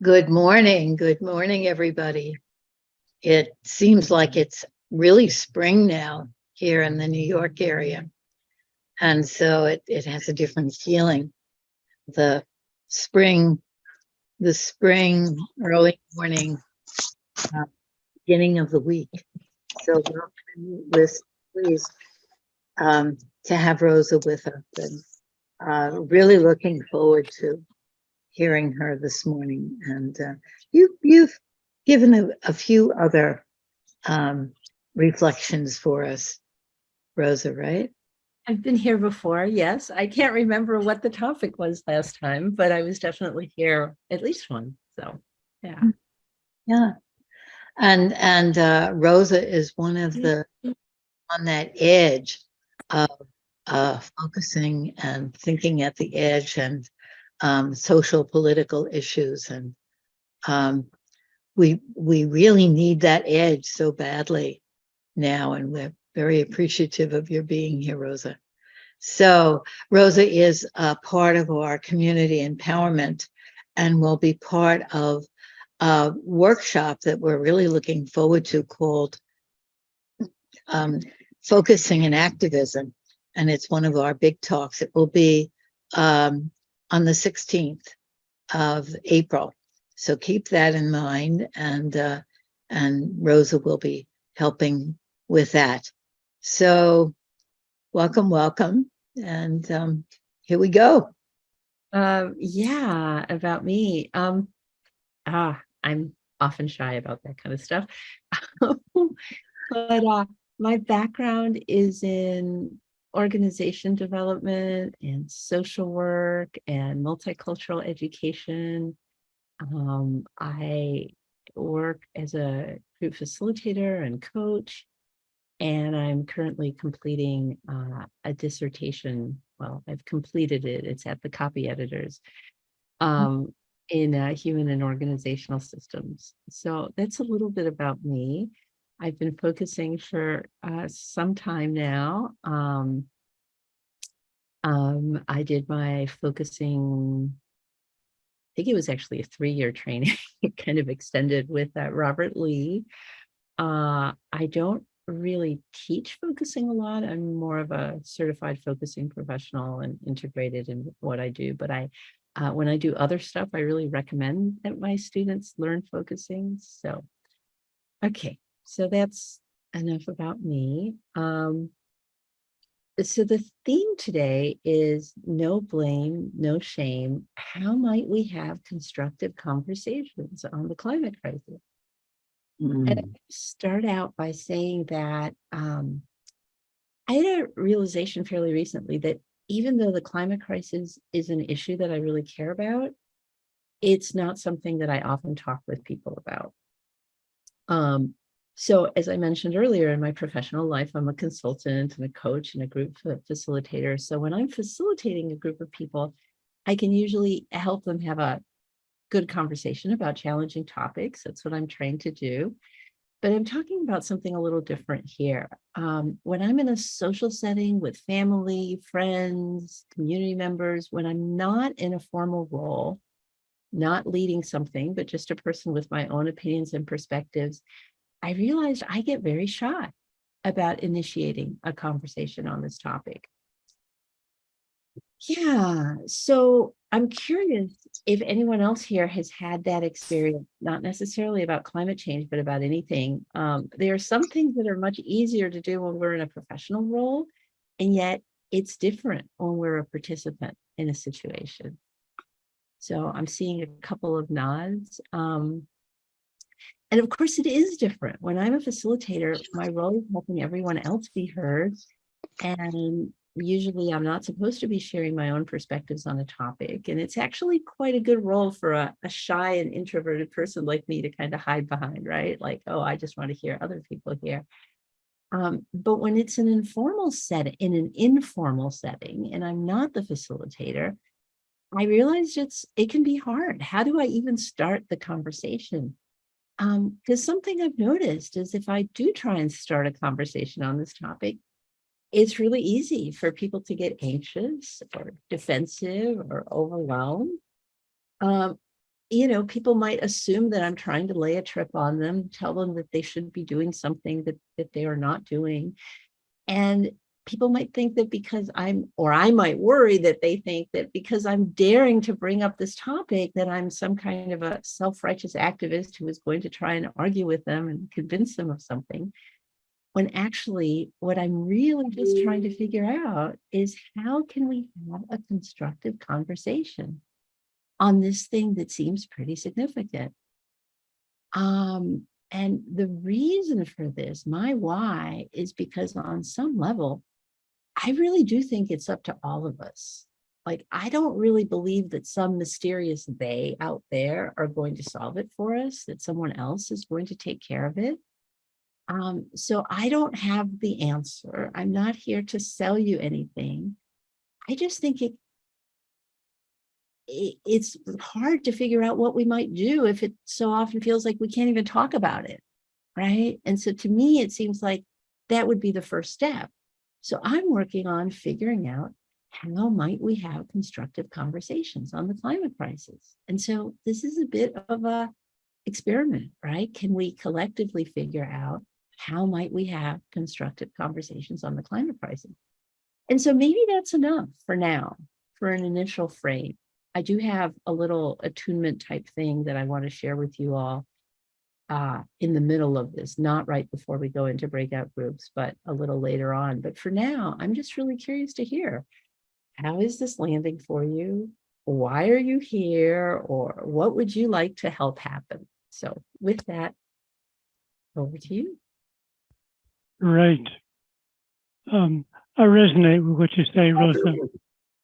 Good morning. Good morning, everybody. It seems like it's really spring now here in the New York area. And so it has a different feeling. The spring, the spring, early morning, uh, beginning of the week. So we're pleased to have Rosa with us and really looking forward to hearing her this morning. And you've given a few other reflections for us, Rosa, right? I've been here before, yes. I can't remember what the topic was last time, but I was definitely here at least one. So, yeah. Yeah. And Rosa is one of the on that edge of focusing and thinking at the edge and social political issues. And um, we really need that edge so badly now. And we're very appreciative of your being here, Rosa. So Rosa is a part of our community empowerment and will be part of a workshop that we're really looking forward to called Focusing and Activism. And it's one of our big talks. It will be on the 16th of April. So keep that in mind. And Rosa will be helping with that. So welcome. And here we go. Yeah, about me. I'm often shy about that kind of stuff. But my background is in organization development and social work and multicultural education. I work as a group facilitator and coach, and I'm currently completing a dissertation. Well, I've completed it. It's at the copy editors in human and organizational systems. So that's a little bit about me. I've been focusing for some time now. I did my focusing, I think it was actually a 3-year training, kind of extended with Robert Lee. I don't really teach focusing a lot. I'm more of a certified focusing professional and integrated in what I do. But when I do other stuff, I really recommend that my students learn focusing. So, okay, so that's enough about me. So the theme today is no blame, no shame. How might we have constructive conversations on the climate crisis? And I start out by saying that I had a realization fairly recently that even though the climate crisis is an issue that I really care about, it's not something that I often talk with people about. So as I mentioned earlier, in my professional life, I'm a consultant and a coach and a group facilitator. So when I'm facilitating a group of people, I can usually help them have a good conversation about challenging topics. That's what I'm trained to do. But I'm talking about something a little different here. When I'm in a social setting with family, friends, community members, when I'm not in a formal role, not leading something, but just a person with my own opinions and perspectives, I realized I get very shy about initiating a conversation on this topic. Yeah, so I'm curious if anyone else here has had that experience, not necessarily about climate change, but about anything. There are some things that are much easier to do when we're in a professional role, and yet it's different when we're a participant in a situation. So I'm seeing a couple of nods. And of course, it is different. When I'm a facilitator, my role is helping everyone else be heard. And usually I'm not supposed to be sharing my own perspectives on a topic. And it's actually quite a good role for a shy and introverted person like me to kind of hide behind, right? Like, oh, I just want to hear other people here. But when it's an informal setting, in an informal setting, and I'm not the facilitator, I realized it can be hard. How do I even start the conversation? Because something I've noticed is if I do try and start a conversation on this topic, it's really easy for people to get anxious or defensive or overwhelmed. Um, people might assume that I'm trying to lay a trip on them, tell them that they should be doing something that they are not doing. And people might think that or I might worry that they think that because I'm daring to bring up this topic, that I'm some kind of a self-righteous activist who is going to try and argue with them and convince them of something. When actually, what I'm really just trying to figure out is how can we have a constructive conversation on this thing that seems pretty significant. And the reason for this, my why, is because on some level, I really do think it's up to all of us. Like, I don't really believe that some mysterious they out there are going to solve it for us, that someone else is going to take care of it. So I don't have the answer. I'm not here to sell you anything. I just think it's hard to figure out what we might do if it so often feels like we can't even talk about it, right? And so to me, it seems like that would be the first step. So I'm working on figuring out how might we have constructive conversations on the climate crisis. And so this is a bit of a experiment, right? Can we collectively figure out how might we have constructive conversations on the climate crisis? And so maybe that's enough for now, for an initial frame. I do have a little attunement type thing that I want to share with you all in the middle of this, not right before we go into breakout groups, but a little later on. But for now, I'm just really curious to hear, how is this landing for you? Why are you here? Or what would you like to help happen? So with that, over to you. Right. I resonate with what you say, Rosa.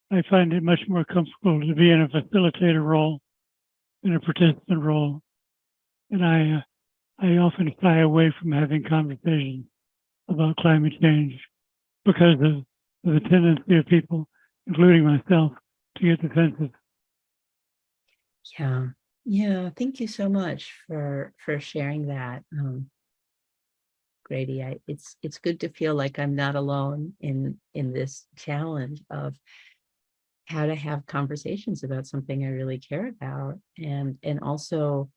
I find it much more comfortable to be in a facilitator role than a participant role. And I often shy away from having conversations about climate change because of the tendency of people, including myself, to get defensive. Yeah. Thank you so much for sharing that. Grady, it's good to feel like I'm not alone in this challenge of how to have conversations about something I really care about, and also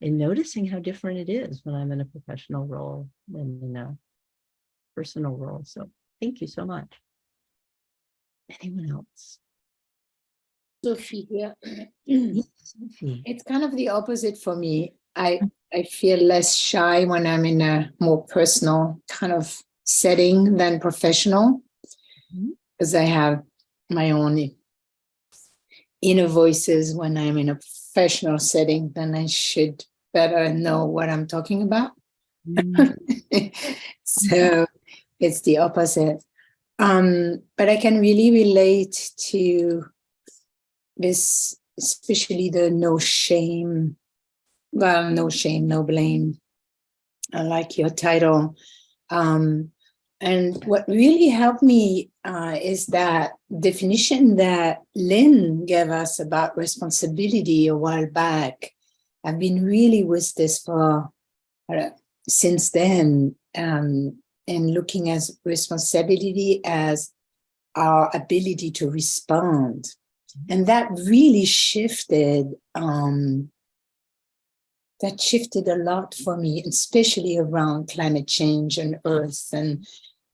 in noticing how different it is when I'm in a professional role than in a personal role. So thank you so much. Anyone else? Sophie here. Yes, Sophie. It's kind of the opposite for me. I feel less shy when I'm in a more personal kind of setting than professional, because I have my own inner voices. When I'm in a professional setting, then I should better know what I'm talking about. So it's the opposite. But I can really relate to this, especially the no shame, no blame. I like your title. And what really helped me is that definition that Lynn gave us about responsibility a while back. I've been really with this for since then, and looking at responsibility as our ability to respond. And that really shifted, a lot for me, especially around climate change and Earth and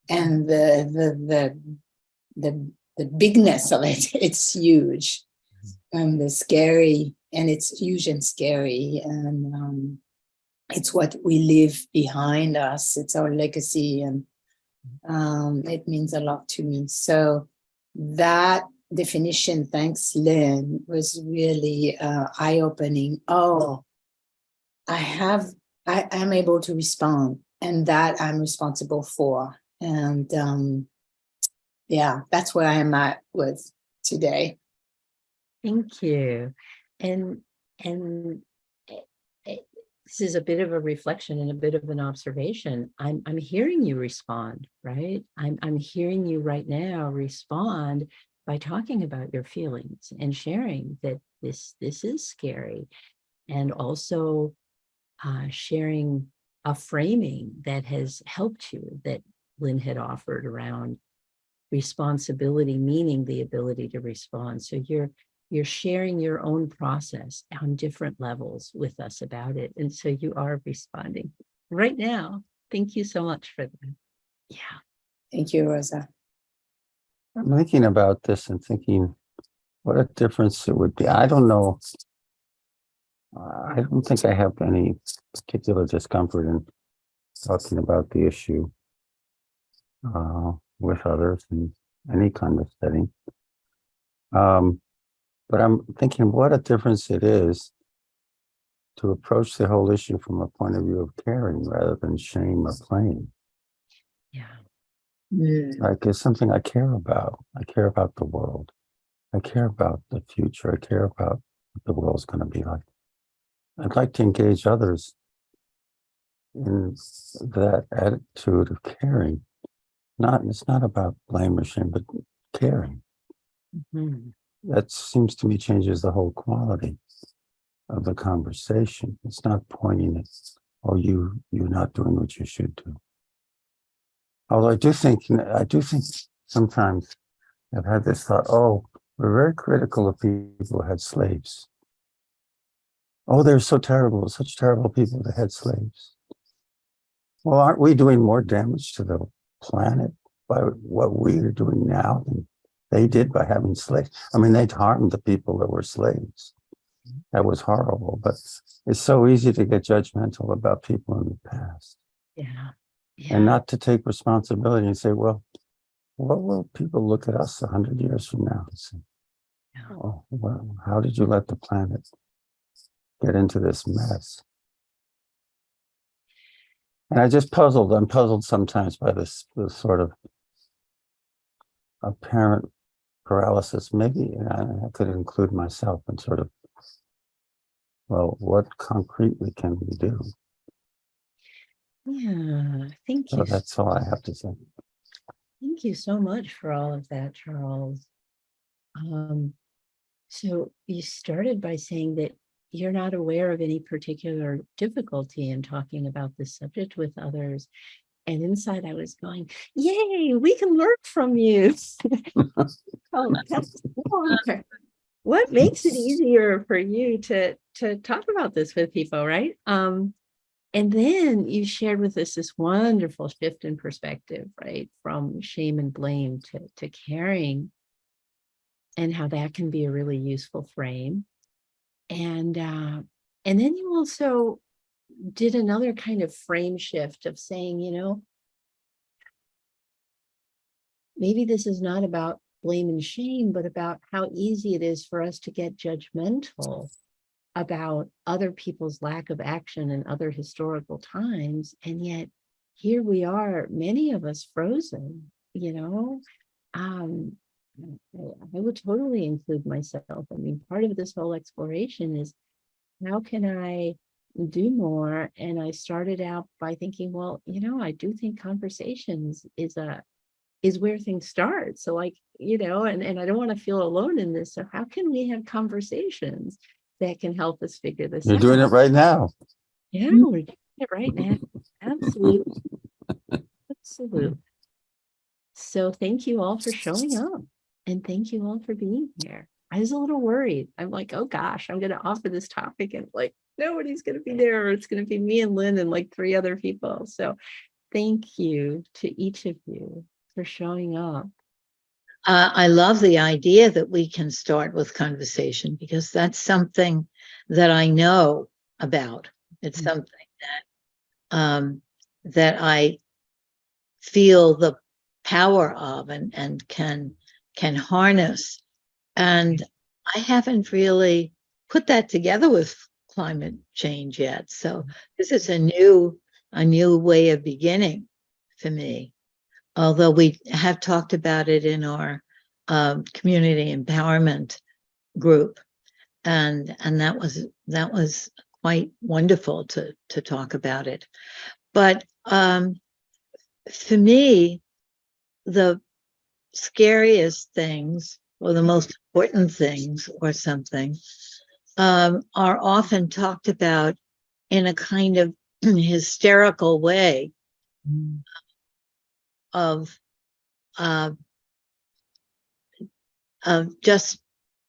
the bigness of it. It's huge, and the scary, and it's huge and scary, and it's what we leave behind us. It's our legacy, and it means a lot to me. So that definition, thanks Lynn, was really eye-opening. Oh, I am able to respond, and that I'm responsible for. And yeah, that's where I am at with today. Thank you. And this is a bit of a reflection and a bit of an observation. I'm hearing you respond, right? I'm hearing you right now respond by talking about your feelings and sharing that this is scary, and also sharing a framing that has helped you, that Lynn had offered around responsibility, meaning the ability to respond. So you're you're sharing your own process on different levels with us about it. And so you are responding right now. Thank you so much for that. Yeah. Thank you, Rosa. I'm thinking about this and thinking what a difference it would be. I don't know. I don't think I have any particular discomfort in talking about the issue with others in any kind of setting. But I'm thinking what a difference it is to approach the whole issue from a point of view of caring rather than shame or blame. Yeah. Like it's something I care about. I care about the world. I care about the future. I care about what the world's going to be like. I'd like to engage others in that attitude of caring. It's not about blame or shame, but caring. Mhm. That seems to me changes the whole quality of the conversation. It's not pointing at, oh, you're not doing what you should do. Although I do think sometimes I've had this thought, oh, we're very critical of people who had slaves. Oh, they're so terrible, such terrible people that had slaves. Well, aren't we doing more damage to the planet by what we are doing now than they did by having slaves? I mean, they'd harmed the people that were slaves. That was horrible, but it's so easy to get judgmental about people in the past Yeah. and not to take responsibility and say, well, what will people look at us 100 years from now and say, oh, well, how did you let the planet get into this mess? And I'm puzzled sometimes by this sort of apparent paralysis. Maybe I could include myself in sort of, well, what concretely can we do? Yeah. Thank So you. that's all I have to say. Thank you so much for all of that, Charles. So you started by saying that you're not aware of any particular difficulty in talking about this subject with others. And inside I was going, yay, we can learn from you. Oh, that's cool. What makes it easier for you to talk about this with people, right? And then you shared with us this wonderful shift in perspective, right? From shame and blame to caring, and how that can be a really useful frame. And then you also did another kind of frame shift of saying, maybe this is not about blame and shame, but about how easy it is for us to get judgmental about other people's lack of action in other historical times. And yet here we are, many of us frozen, I would totally include myself. I mean, part of this whole exploration is how can I do more? And I started out by thinking, well, I do think conversations is where things start. So like, and I don't want to feel alone in this. So how can we have conversations that can help us figure this out? You're doing it right now. Yeah, we're doing it right now. Absolutely. Absolutely. So thank you all for showing up, and thank you all for being here. I was a little worried. I'm like, oh gosh, I'm going to offer this topic and like nobody's going to be there, or it's going to be me and Lynn and like 3 other people. So thank you to each of you for showing up. I love the idea that we can start with conversation, because that's something that I know about. It's something that I feel the power of and can harness. And I haven't really put that together with climate change yet. So this is a new way of beginning for me. Although we have talked about it in our community empowerment group, and that was quite wonderful to talk about it. But for me, the scariest things, or the most important things, or something, are often talked about in a kind of hysterical way of just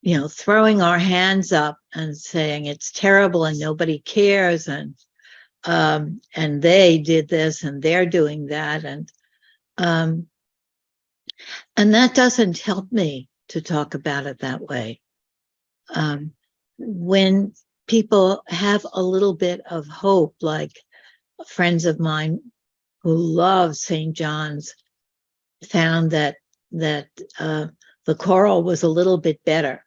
throwing our hands up and saying it's terrible and nobody cares, and they did this and they're doing that, and that doesn't help me to talk about it that way. When people have a little bit of hope, like friends of mine who love St. John's found that the coral was a little bit better.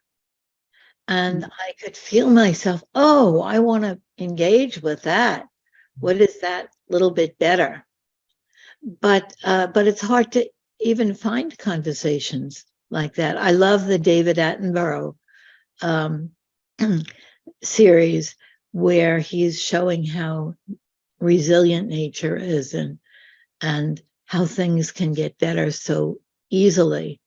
And I could feel myself, oh, I want to engage with that. What is that little bit better? But it's hard to even find conversations like that. I love the David Attenborough series where he's showing how resilient nature is, and how things can get better so easily.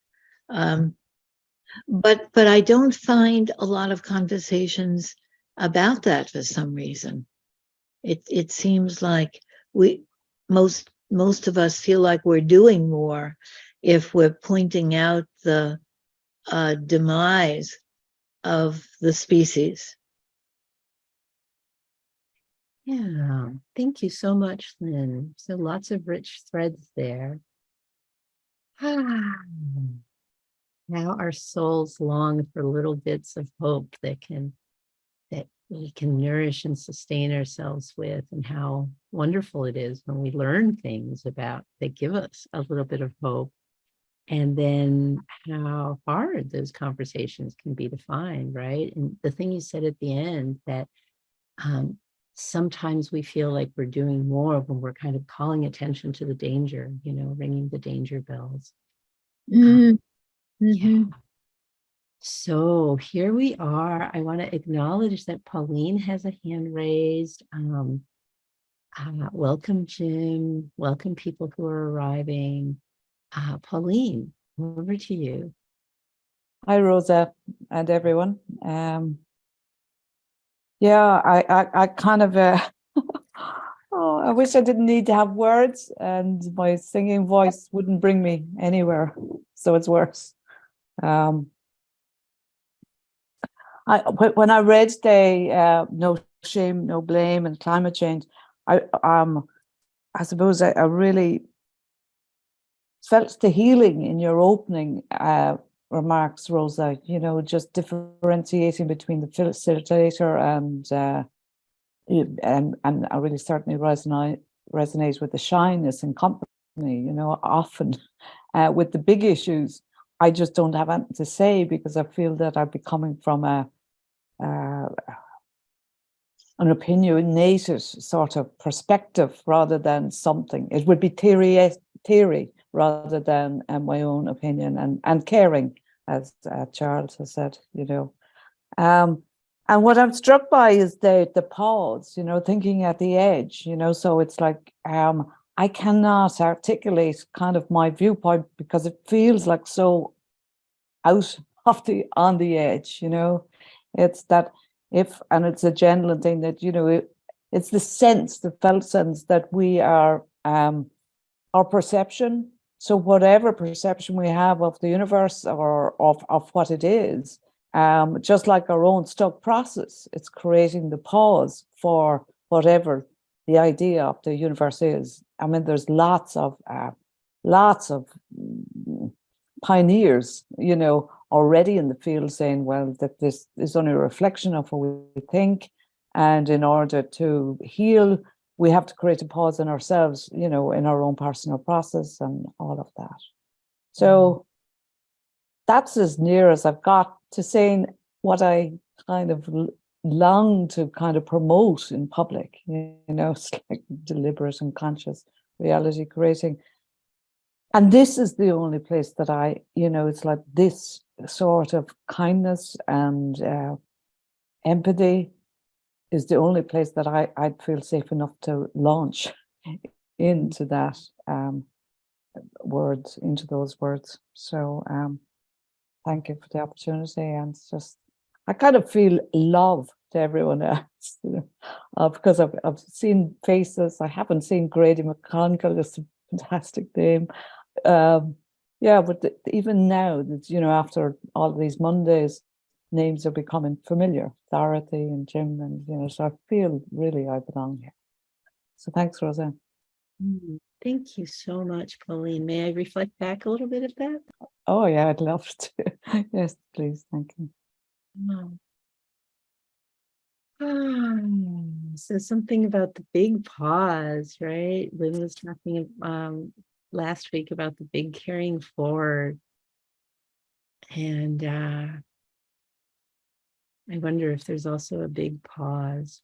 But I don't find a lot of conversations about that for some reason. It seems like most of us feel like we're doing more if we're pointing out the demise of the species. Yeah, thank you so much, Lynn. So lots of rich threads there. Now our souls long for little bits of hope that we can nourish and sustain ourselves with, and how wonderful it is when we learn things that give us a little bit of hope, and then how hard those conversations can be to find, right? And the thing you said at the end, that sometimes we feel like we're doing more when we're kind of calling attention to the danger, ringing the danger bells. Yeah. So here we are. I want to acknowledge that Pauline has a hand raised. Welcome, Jim. Welcome, people who are arriving. Pauline, over to you. Hi, Rosa, and everyone. Yeah, I kind of, I wish I didn't need to have words, and my singing voice wouldn't bring me anywhere, so it's worse. When I read the no shame, no blame, and climate change, I suppose I really felt the healing in your opening remarks, Rosa. Just differentiating between the facilitator and I really certainly resonate with the shyness in company. Often with the big issues, I just don't have anything to say because I feel that I'd be coming from an opinionated sort of perspective rather than something. It would be theory rather than my own opinion and caring, as Charles has said, And what I'm struck by is the pause, thinking at the edge, so it's like I cannot articulate kind of my viewpoint because it feels like so out of on the edge, It's that and it's a genuine thing that, it's the felt sense that we are our perception. So whatever perception we have of the universe or of what it is, just like our own stuck process, it's creating the pause for whatever the idea of the universe is. I mean, there's lots of pioneers, already in the field saying, well, that this is only a reflection of what we think. And in order to heal, we have to create a pause in ourselves, in our own personal process and all of that. So that's as near as I've got to saying what I kind of long to kind of promote in public, it's like deliberate and conscious reality creating. And this is the only place that it's like this sort of kindness and empathy is the only place that I'd feel safe enough to launch into that into those words. So thank you for the opportunity. And it's just, I kind of feel love to everyone else, because I've seen faces. I haven't seen Grady McConaughey, it's a fantastic name. But even now, that after all these Mondays, names are becoming familiar, Dorothy and Jim, and you know, so I feel really I belong here. So thanks, Rosa. Thank you so much, Pauline. May I reflect back a little bit of that? Oh yeah, I'd love to. Yes, please, thank you. So something about the big pause, right? Lynn was talking last week about the big carrying forward. And I wonder if there's also a big pause.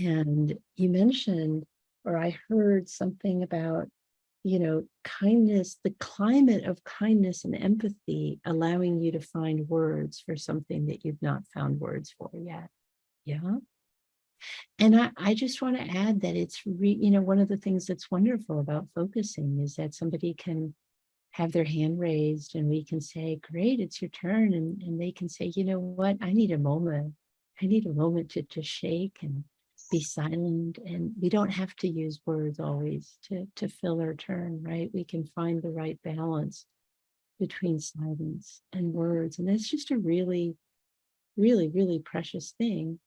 And you mentioned, or I heard something about, you know, kindness, the climate of kindness and empathy, allowing you to find words for something that you've not found words for yet. Yeah. And I just want to add that it's, you know, one of the things that's wonderful about focusing is that somebody can have their hand raised and we can say, great, it's your turn. And they can say, you know what, I need a moment. I need a moment to just shake and be silent. And we don't have to use words always to fill our turn, right? We can find the right balance between silence and words. And that's just a really, really, really precious thing.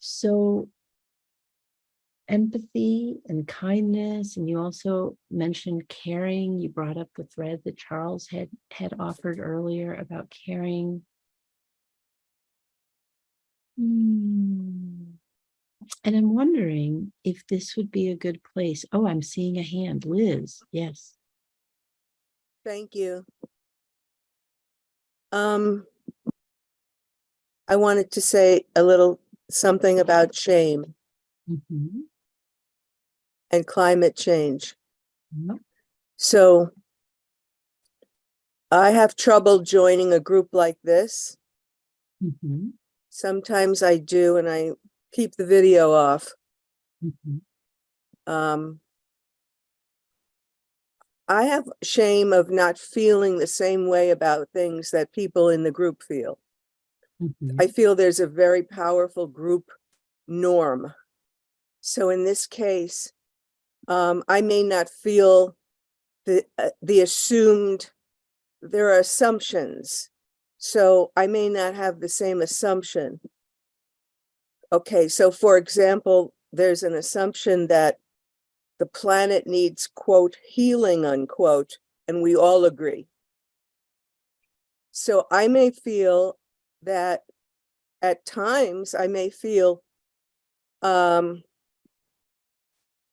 So empathy and kindness, and you also mentioned caring. You brought up the thread that Charles had offered earlier about caring. And I'm wondering if this would be a good place. Oh, I'm seeing a hand. Liz, yes. Thank you. I wanted to say a little something about shame and climate change. Yep. So I have trouble joining a group like this. Sometimes I do, and I keep the video off. I have shame of not feeling the same way about things that people in the group feel. I feel there's a very powerful group norm. So in this case, I may not feel the assumed, there are assumptions. So I may not have the same assumption. Okay, so for example, there's an assumption that the planet needs, quote, healing, unquote, and we all agree. So I may feel that at times I may feel, you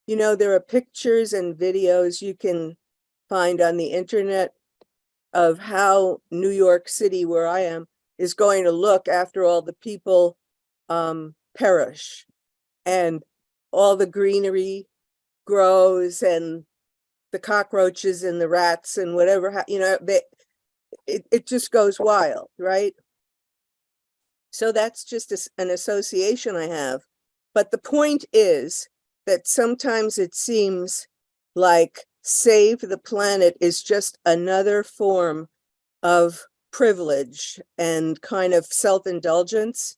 know, there are pictures and videos you can find on the internet of how New York City, where I am, is going to look after all the people perish and all the greenery grows and the cockroaches and the rats and whatever, you know, it just goes wild, right? So that's just an association I have. But the point is that sometimes it seems like save the planet is just another form of privilege and kind of self-indulgence,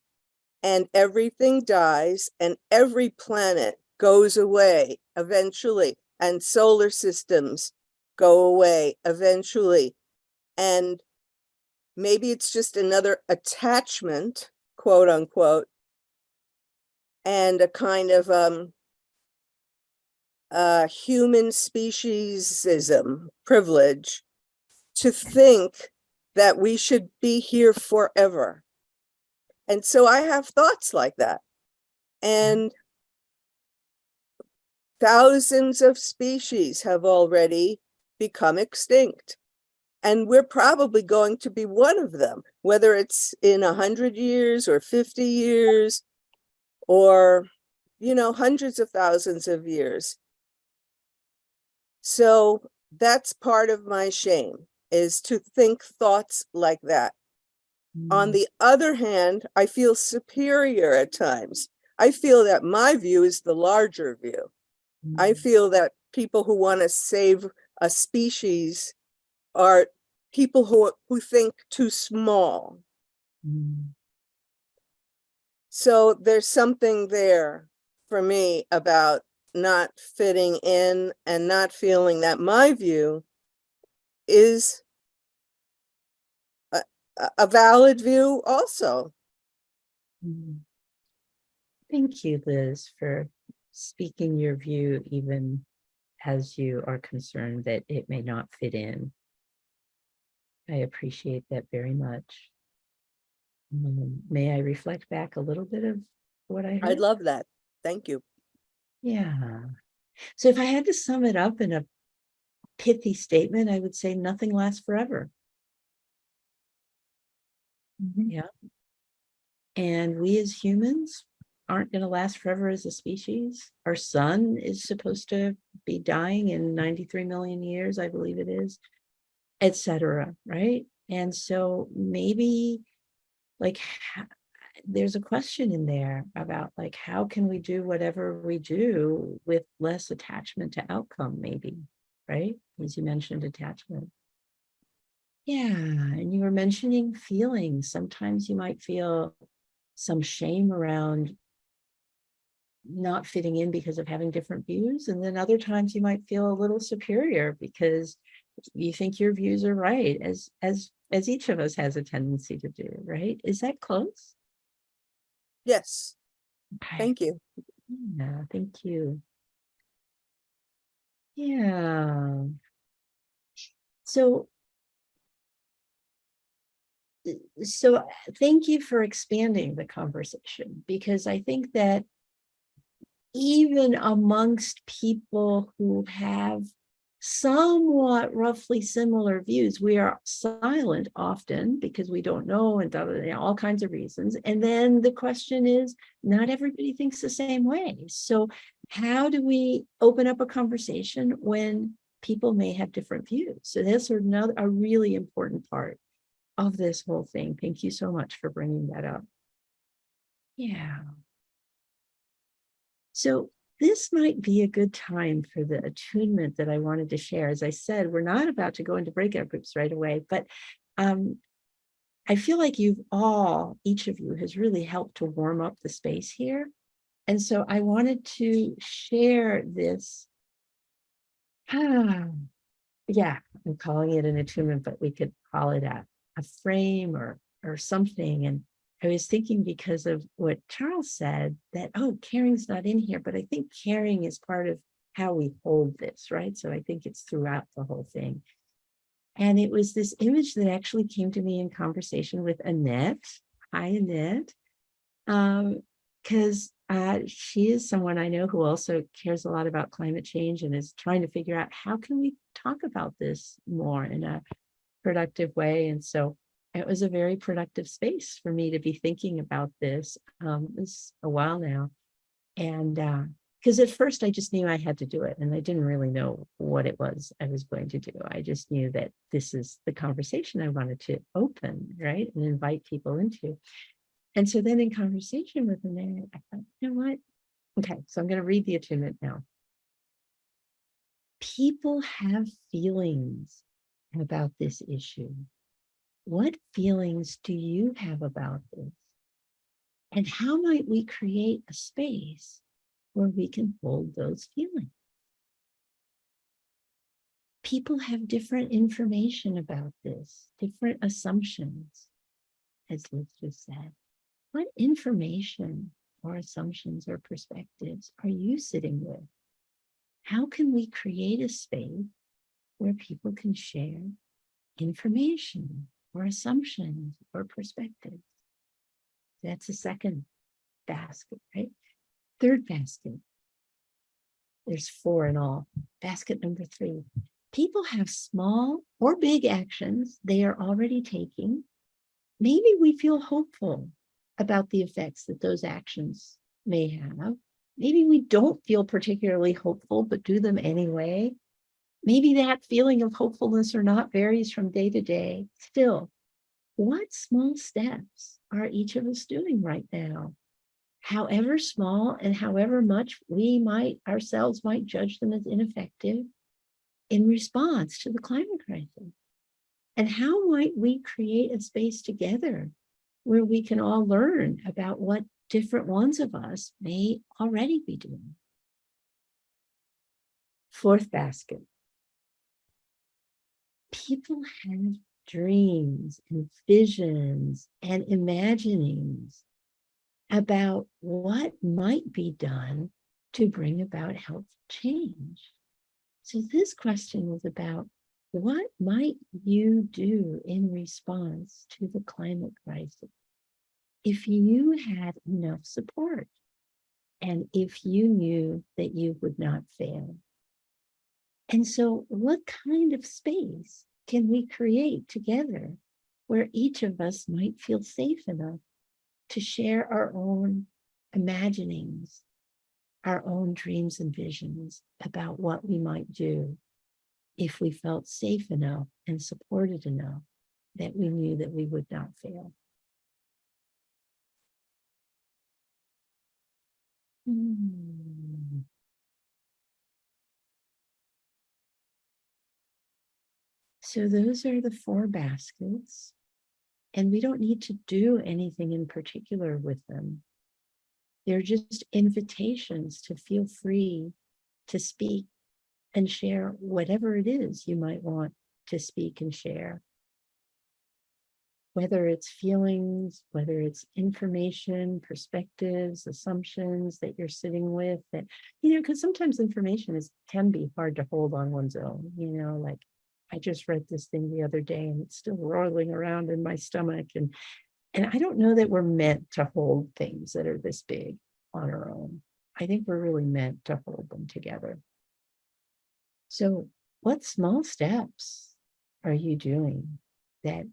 and everything dies and every planet goes away eventually, and solar systems go away eventually. And maybe it's just another attachment, quote unquote, and a kind of human speciesism, privilege, to think that we should be here forever. And so I have thoughts like that. And thousands of species have already become extinct. And we're probably going to be one of them, whether it's in 100 years or 50 years or, you know, hundreds of thousands of years. So that's part of my shame, is to think thoughts like that. On the other hand, I feel superior at times. I feel that my view is the larger view. I feel that people who want to save a species are people who think too small. So there's something there for me about not fitting in and not feeling that my view is a valid view also. Mm. Thank you, Liz, for speaking your view, even as you are concerned that it may not fit in. I appreciate that very much. May I reflect back a little bit of what I heard? I'd love that. Thank you. Yeah. So if I had to sum it up in a pithy statement, I would say nothing lasts forever. Yeah. And we as humans aren't going to last forever as a species. Our sun is supposed to be dying in 93 million years, I believe it is, etc. Right? And so maybe like there's a question in there about like how can we do whatever we do with less attachment to outcome, maybe, right? As you mentioned, attachment. Yeah, and you were mentioning feelings. Sometimes you might feel some shame around not fitting in because of having different views, and then other times you might feel a little superior because you think your views are right, as each of us has a tendency to do, right? Is that close? Yes, Okay. thank you. Yeah, thank you. Yeah. So thank you for expanding the conversation, because I think that even amongst people who have somewhat roughly similar views, we are silent often because we don't know, and all kinds of reasons. And then the question is, not everybody thinks the same way. So how do we open up a conversation when people may have different views? So that's a really important part of this whole thing. Thank you so much for bringing that up. Yeah. So this might be a good time for the attunement that I wanted to share. As I said, we're not about to go into breakout groups right away, but I feel like each of you has really helped to warm up the space here. And so I wanted to share this. Yeah, I'm calling it an attunement, but we could call it a frame or something. And I was thinking, because of what Charles said, that, oh, caring's not in here, but I think caring is part of how we hold this, right? So I think it's throughout the whole thing. And it was this image that actually came to me in conversation with Annette. Hi, Annette. Because she is someone I know who also cares a lot about climate change and is trying to figure out how can we talk about this more in a productive way. And so it was a very productive space for me to be thinking about this. It's a while now. And because at first I just knew I had to do it, and I didn't really know what it was I was going to do. I just knew that this is the conversation I wanted to open, right, and invite people into. And so then in conversation with Annette, I thought, you know what? Okay, so I'm going to read the attunement now. People have feelings about this issue. What feelings do you have about this? And how might we create a space where we can hold those feelings? People have different information about this, different assumptions, as Liz just said. What information or assumptions or perspectives are you sitting with? How can we create a space where people can share information or assumptions or perspectives? That's the second basket, right? Third basket. There's 4 in all. Basket number 3. People have small or big actions they are already taking. Maybe we feel hopeful about the effects that those actions may have. Maybe we don't feel particularly hopeful, but do them anyway. Maybe that feeling of hopefulness or not varies from day to day. Still, what small steps are each of us doing right now? However small and however much we ourselves might judge them as ineffective in response to the climate crisis. And how might we create a space together where we can all learn about what different ones of us may already be doing? Fourth basket. People have dreams and visions and imaginings about what might be done to bring about health change. So this question was about what might you do in response to the climate crisis if you had enough support and if you knew that you would not fail? And so what kind of space can we create together where each of us might feel safe enough to share our own imaginings, our own dreams and visions about what we might do if we felt safe enough and supported enough that we knew that we would not fail? So those are the 4 baskets, and we don't need to do anything in particular with them. They're just invitations to feel free to speak and share whatever it is you might want to speak and share. Whether it's feelings, whether it's information, perspectives, assumptions that you're sitting with, that, because sometimes information can be hard to hold on one's own, like I just read this thing the other day and it's still rolling around in my stomach. And I don't know that we're meant to hold things that are this big on our own. I think we're really meant to hold them together. So what small steps are you doing that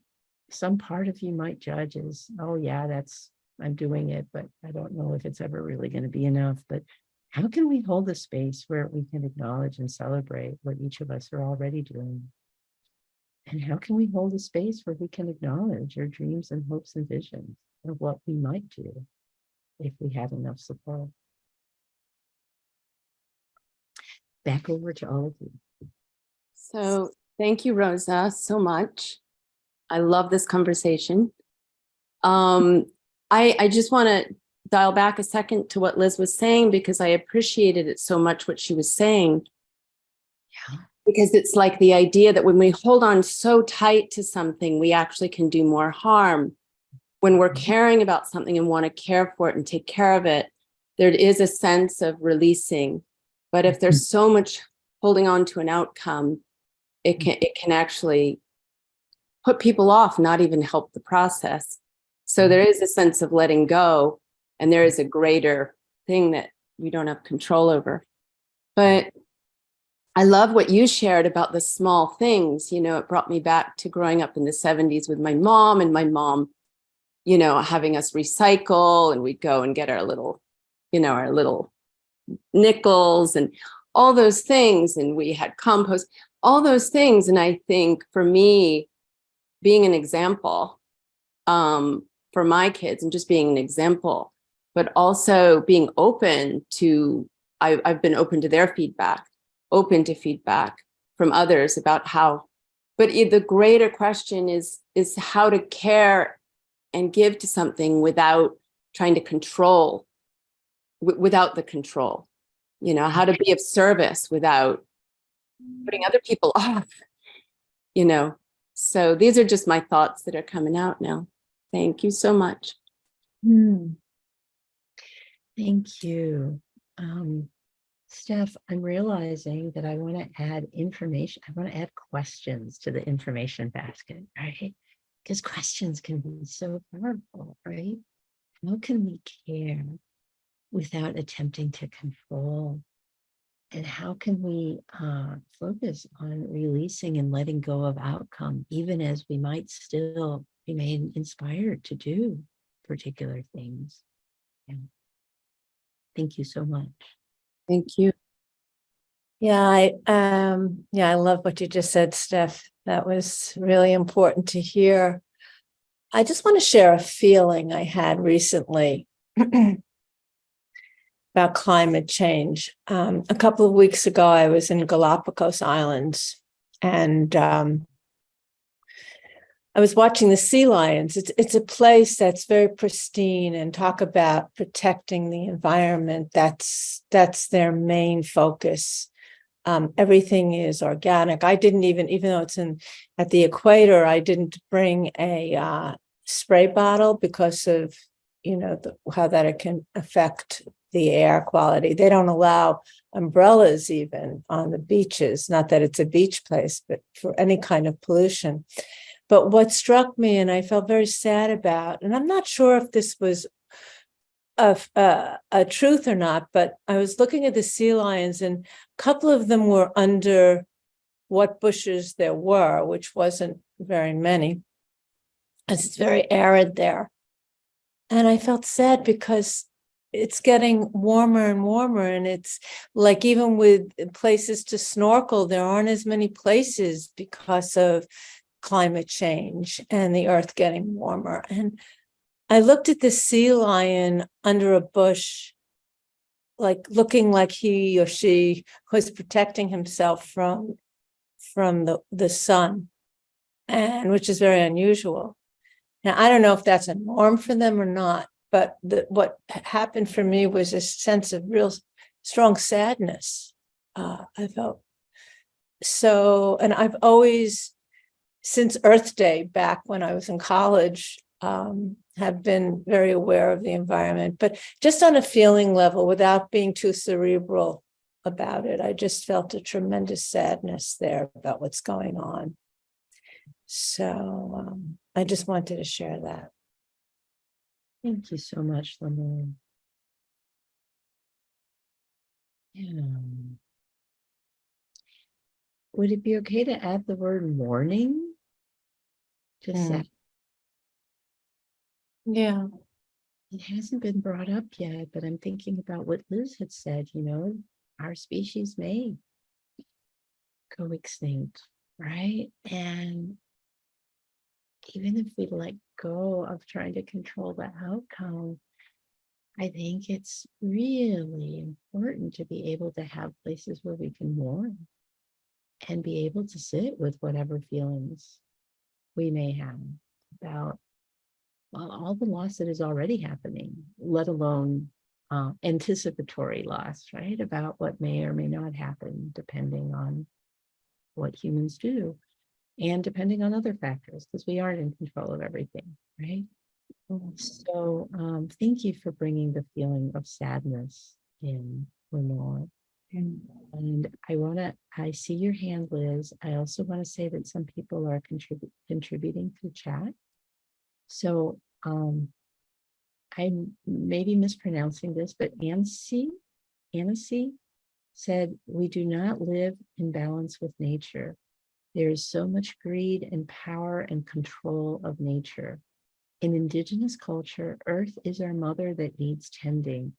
some part of you might judge as, oh yeah, I'm doing it, but I don't know if it's ever really going to be enough. But how can we hold a space where we can acknowledge and celebrate what each of us are already doing? And how can we hold a space where we can acknowledge our dreams and hopes and visions of what we might do if we had enough support? Back over to all of you. So thank you, Rosa, so much. I love this conversation. I just want to dial back a second to what Liz was saying, because I appreciated it so much, what she was saying. Yeah. Because it's like the idea that when we hold on so tight to something, we actually can do more harm. When we're caring about something and want to care for it and take care of it, there is a sense of releasing. But if there's so much holding on to an outcome, it can actually put people off, not even help the process. So there is a sense of letting go, and there is a greater thing that we don't have control over. But I love what you shared about the small things. It brought me back to growing up in the 70s with my mom, and my mom, having us recycle, and we'd go and get our little nickels and all those things. And we had compost, all those things. And I think for me, being an example for my kids, and just being an example, but also being open to, I've been open to their feedback, open to feedback from others about how, but the greater question is how to care and give to something without trying to control, without the control, how to be of service without putting other people off, So these are just my thoughts that are coming out now. Thank you so much. Thank you. Steph, I'm realizing that I want to add information. I want to add questions to the information basket, right? Because questions can be so powerful, right? How can we care without attempting to control? And how can we focus on releasing and letting go of outcome, even as we might still remain inspired to do particular things? Yeah. Thank you so much. Thank you. Yeah, I love what you just said, Steph. That was really important to hear. I just want to share a feeling I had recently about climate change. A couple of weeks ago, I was in Galapagos Islands, and I was watching the sea lions. It's a place that's very pristine, and talk about protecting the environment. That's their main focus. everything is organic. I didn't even though it's at the equator, I didn't bring a spray bottle because of, how that it can affect the air quality. They don't allow umbrellas even on the beaches, not that it's a beach place, but for any kind of pollution. But what struck me, and I felt very sad about, and I'm not sure if this was a truth or not, but I was looking at the sea lions, and a couple of them were under what bushes there were, which wasn't very many, as it's very arid there. And I felt sad because it's getting warmer and warmer, and it's like even with places to snorkel, there aren't as many places because of climate change and the earth getting warmer. And I looked at the sea lion under a bush, like looking like he or she was protecting himself from the sun, and which is very unusual. Now, I don't know if that's a norm for them or not, but what happened for me was a sense of real strong sadness. I felt so, and I've always, since Earth Day, back when I was in college, have been very aware of the environment, but just on a feeling level, without being too cerebral about it. I just felt a tremendous sadness there about what's going on. So I just wanted to share that. Thank you so much, Lamar. Yeah. Would it be okay to add the word mourning to sad? Yeah. It hasn't been brought up yet, but I'm thinking about what Liz had said, our species may go extinct, right? And even if we let go of trying to control the outcome, I think it's really important to be able to have places where we can mourn and be able to sit with whatever feelings we may have about all the loss that is already happening, let alone anticipatory loss, right? About what may or may not happen, depending on what humans do and depending on other factors, because we aren't in control of everything, right? So thank you for bringing the feeling of sadness in, Lenore. And I see your hand, Liz. I also want to say that some people are contributing through chat. So I'm maybe mispronouncing this, but Annecy said, we do not live in balance with nature. There is so much greed and power and control of nature. In indigenous culture, earth is our mother that needs tending.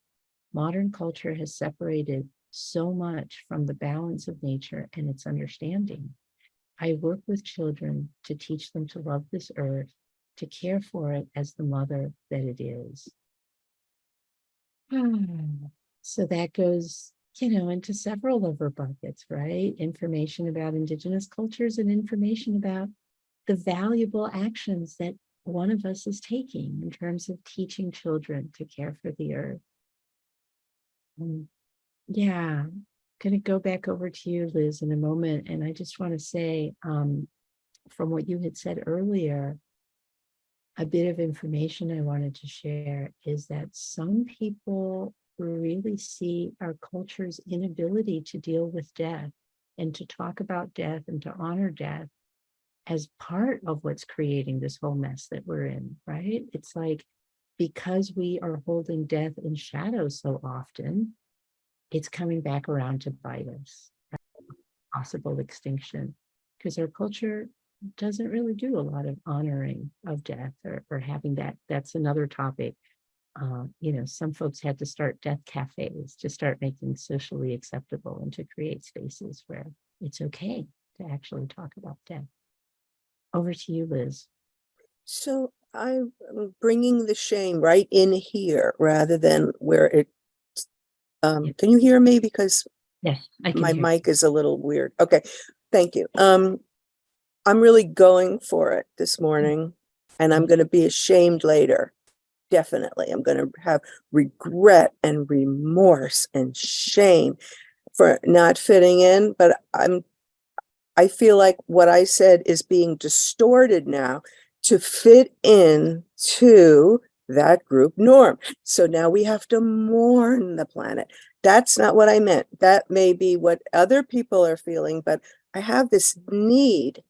Modern culture has separated so much from the balance of nature and its understanding. I work with children to teach them to love this earth, to care for it as the mother that it is. So that goes, into several of our buckets, right? Information about indigenous cultures and information about the valuable actions that one of us is taking in terms of teaching children to care for the earth. Yeah, going to go back over to you, Liz, in a moment. And I just want to say, from what you had said earlier, a bit of information I wanted to share is that some people really see our culture's inability to deal with death and to talk about death and to honor death as part of what's creating this whole mess that we're in, right? It's like, because we are holding death in shadow so often, it's coming back around to bite us, possible extinction, because our culture doesn't really do a lot of honoring of death or having that. That's another topic. Some folks had to start death cafes to start making socially acceptable and to create spaces where it's okay to actually talk about death. Over to you, Liz. So I'm bringing the shame right in here rather than where it. Can you hear me? Because yes, I can my hear mic is a little weird. Okay, thank you. I'm really going for it this morning, and I'm going to be ashamed later. Definitely, I'm going to have regret and remorse and shame for not fitting in, but I feel like what I said is being distorted now to fit in to that group norm. So now we have to mourn the planet. That's not what I meant. That may be what other people are feeling, but I have this need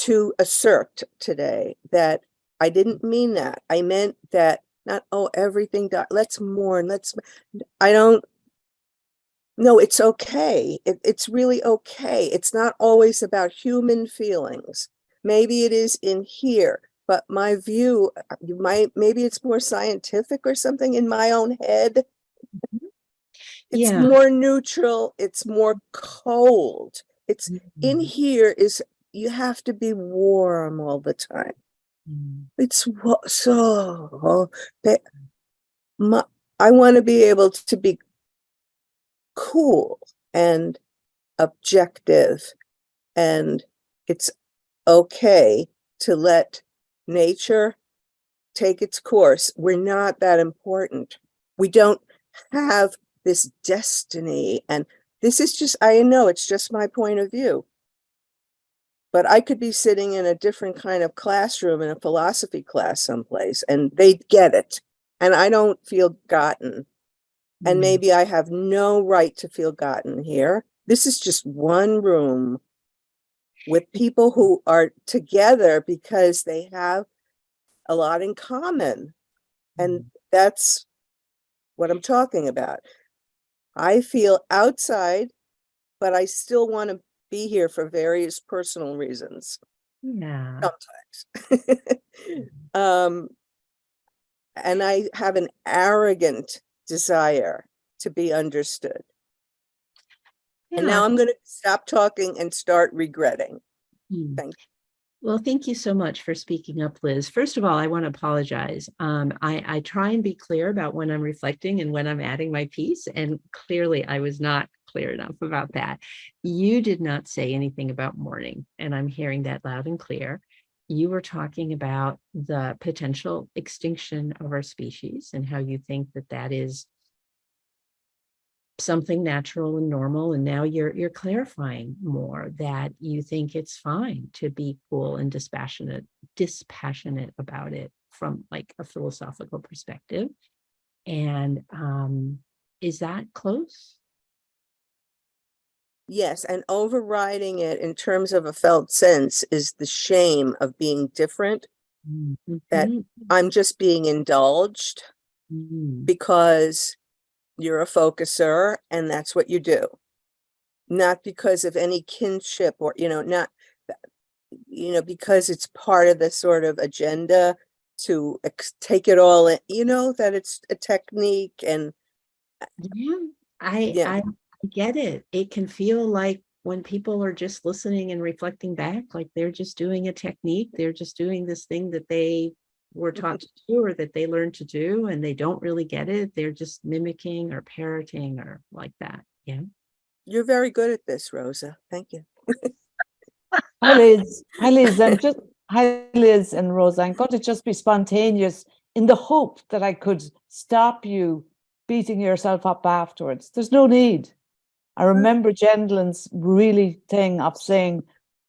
to assert today that I didn't mean that. I meant that not, oh, everything, let's mourn, I don't, no, it's okay. It's really okay. It's not always about human feelings. Maybe it is in here, but my view, maybe it's more scientific or something in my own head. It's Yeah. more neutral. It's more cold. It's in here is, you have to be warm all the time. It's so that I want to be able to be cool and objective, and it's okay to let nature take its course. We're not that important. We don't have this destiny, and this is just, I know it's just my point of view, but I could be sitting in a different kind of classroom in a philosophy class someplace and they'd get it, and I don't feel gotten. And maybe I have no right to feel gotten here. This is just one room with people who are together because they have a lot in common. And that's what I'm talking about. I feel outside, but I still want to be here for various personal reasons. Yeah. Sometimes. And I have an arrogant desire to be understood. And now I'm going to stop talking and start regretting. Thank you. Well, thank you so much for speaking up, Liz. First of all, I want to apologize. I try and be clear about when I'm reflecting and when I'm adding my piece, and clearly I was not clear enough about that. You did not say anything about mourning, and I'm hearing that loud and clear. You were talking about the potential extinction of our species and how you think that that is something natural and normal, and now you're clarifying more that you think it's fine to be cool and dispassionate about it from like a philosophical perspective. And is that close? Yes, and overriding it in terms of a felt sense is the shame of being different, that I'm just being indulged because you're a focuser and that's what you do, not because of any kinship or, not, because it's part of the sort of agenda to take it all in, that it's a technique. And I get it. It can feel like when people are just listening and reflecting back, like they're just doing a technique, they're just doing this thing that they were taught to do or that they learned to do, and they don't really get it. They're just mimicking or parroting or like that. Yeah. You're very good at this, Rosa. Thank you. Hi, Liz. Hi, Liz. Hi, Liz and Rosa. I'm going to just be spontaneous in the hope that I could stop you beating yourself up afterwards. There's no need. I remember Gentleman's really thing of saying,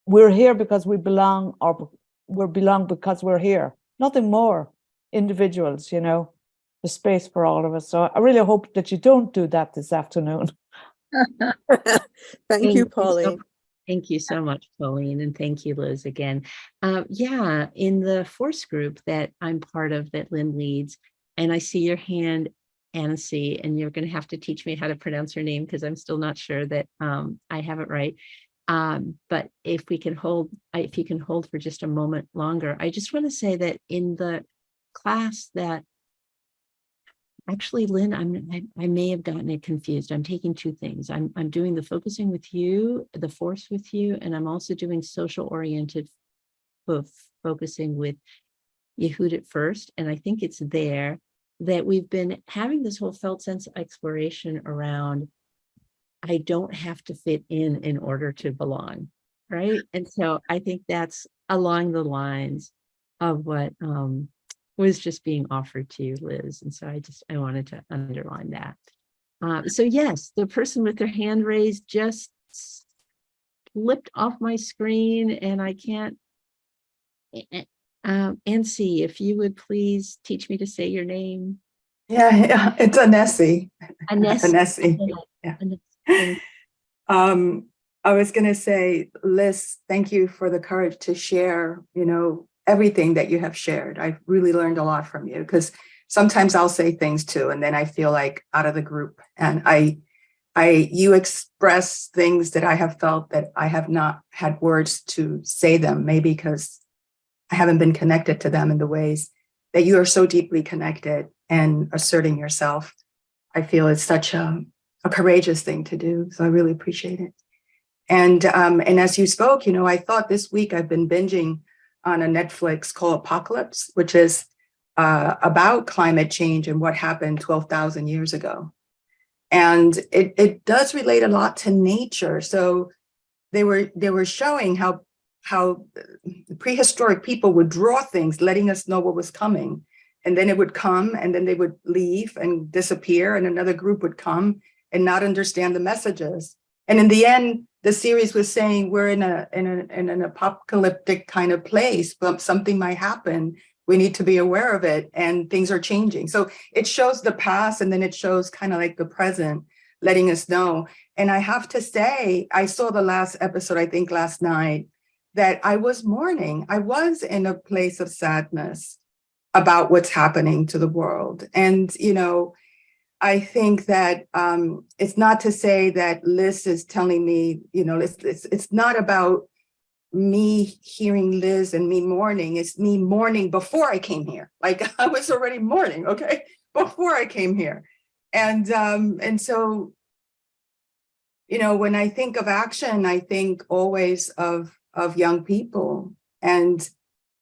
we're here because we belong, or we belong because we're here. Nothing more. Individuals, the space for all of us. So I really hope that you don't do that this afternoon. Thank you, Pauline. Thank you so much, Pauline, and thank you, Liz, again. In the force group that I'm part of, that Lynn leads, and I see your hand, Annecy, and you're going to have to teach me how to pronounce her name because I'm still not sure that I have it right. But if you can hold for just a moment longer, I just want to say that in the class that actually, Lynn, I may have gotten it confused. I'm taking two things. I'm doing the focusing with you, the force with you, and I'm also doing social oriented focusing with Yehudit first. And I think it's there that we've been having this whole felt sense exploration around, I don't have to fit in order to belong, right? And so I think that's along the lines of what was just being offered to you, Liz. And so I wanted to underline that. So yes, the person with their hand raised just slipped off my screen and I can't. Nancy, if you would please teach me to say your name. Yeah, it's a Nessie. Anessa. Nessie. Yeah. Thank- I was going to say, Liz, thank you for the courage to share, everything that you have shared. I've really learned a lot from you because sometimes I'll say things too, and then I feel like out of the group. And you express things that I have felt that I have not had words to say them, maybe because I haven't been connected to them in the ways that you are so deeply connected, and asserting yourself. I feel it's such a courageous thing to do. So I really appreciate it. And as you spoke, I thought this week I've been binging on a Netflix called Apocalypse, which is about climate change and what happened 12,000 years ago. And it does relate a lot to nature. So they were showing how prehistoric people would draw things, letting us know what was coming. And then it would come, and then they would leave and disappear, and another group would come and not understand the messages. And in the end, the series was saying we're in an apocalyptic kind of place, but something might happen. We need to be aware of it, and things are changing. So it shows the past, and then it shows kind of like the present, letting us know. And I have to say, I saw the last episode, I think last night, that I was mourning. I was in a place of sadness about what's happening to the world. And, I think that it's not to say that Liz is telling me, it's not about me hearing Liz and me mourning. It's me mourning before I came here. Like I was already mourning, okay, before I came here. And so, when I think of action, I think always of young people. And,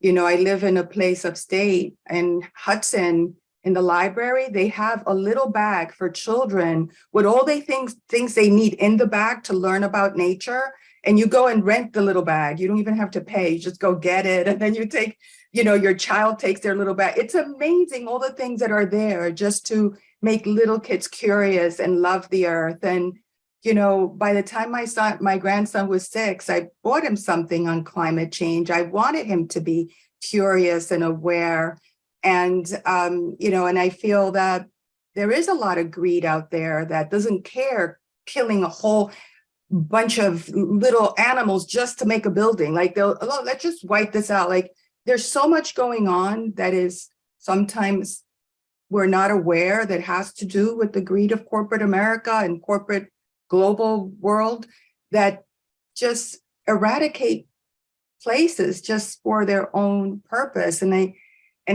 I live in a place upstate in Hudson. In the library, they have a little bag for children with all the things they need in the bag to learn about nature. And you go and rent the little bag. You don't even have to pay. You just go get it. And then you take, your child takes their little bag. It's amazing all the things that are there just to make little kids curious and love the earth. And, by the time my grandson was 6, I bought him something on climate change. I wanted him to be curious and aware. And, and I feel that there is a lot of greed out there that doesn't care killing a whole bunch of little animals just to make a building. Like let's just wipe this out. Like there's so much going on that is sometimes we're not aware that has to do with the greed of corporate America and corporate global world that just eradicate places just for their own purpose. And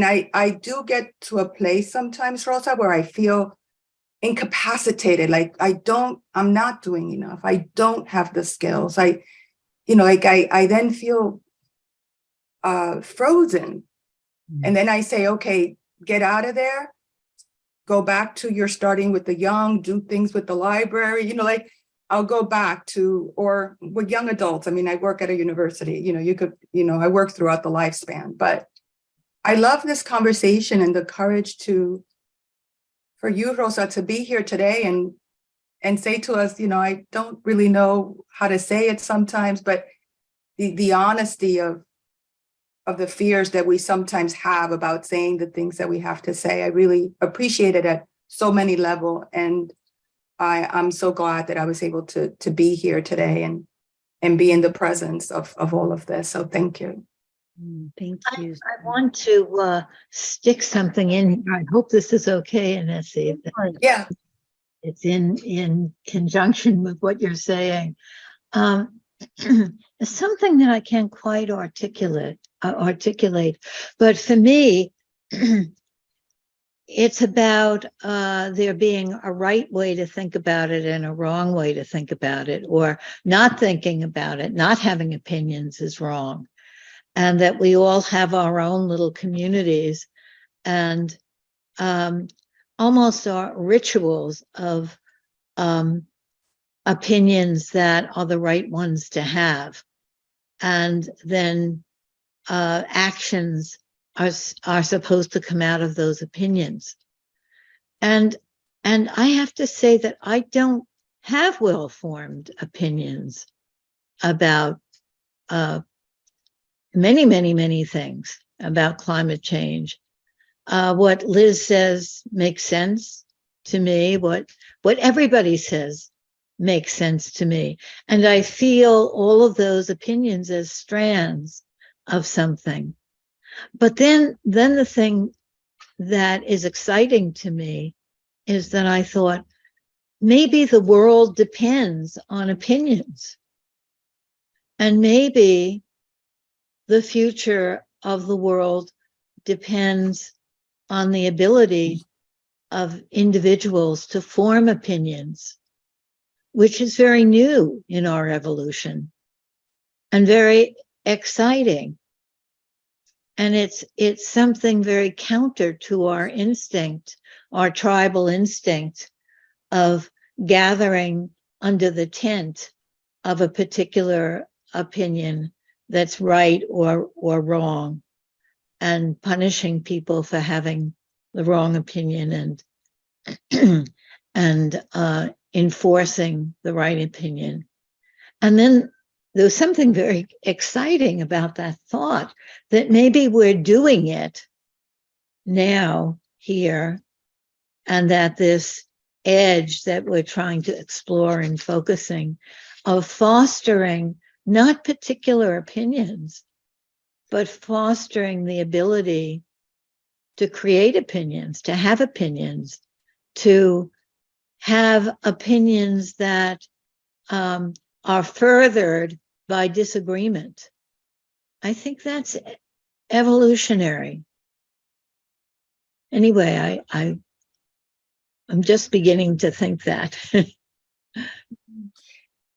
I do get to a place sometimes, Rosa, where I feel incapacitated. Like I'm not doing enough. I don't have the skills. I then feel frozen. And then I say, okay, get out of there. Go back to your starting with the young, do things with the library, I'll go back to, or with young adults. I mean, I work at a university, I work throughout the lifespan, but I love this conversation and the courage for you, Rosa, to be here today and say to us, I don't really know how to say it sometimes, but the honesty of the fears that we sometimes have about saying the things that we have to say. I really appreciate it at so many levels. And I'm so glad that I was able to be here today and be in the presence of all of this. So thank you. Thank you. I want to stick something in here. I hope this is okay, Anessa. Yeah. It's in conjunction with what you're saying. It's something that I can't quite articulate, but for me, it's about there being a right way to think about it and a wrong way to think about it, or not thinking about it, not having opinions is wrong. And that we all have our own little communities and almost our rituals of opinions that are the right ones to have. And then actions are supposed to come out of those opinions. And And I have to say that I don't have well-formed opinions about many, many, many things about climate change. What Liz says makes sense to me. What everybody says makes sense to me. And I feel all of those opinions as strands of something. But then the thing that is exciting to me is that I thought maybe the world depends on opinions. And maybe the future of the world depends on the ability of individuals to form opinions, which is very new in our evolution and very exciting. And it's something very counter to our instinct, our tribal instinct of gathering under the tent of a particular opinion that's right or wrong, and punishing people for having the wrong opinion and enforcing the right opinion. And then there was something very exciting about that thought that maybe we're doing it now here, and that this edge that we're trying to explore and focusing of fostering not particular opinions, but fostering the ability to create opinions, to have opinions, to have opinions that are furthered by disagreement. I think that's evolutionary. Anyway, I'm just beginning to think that.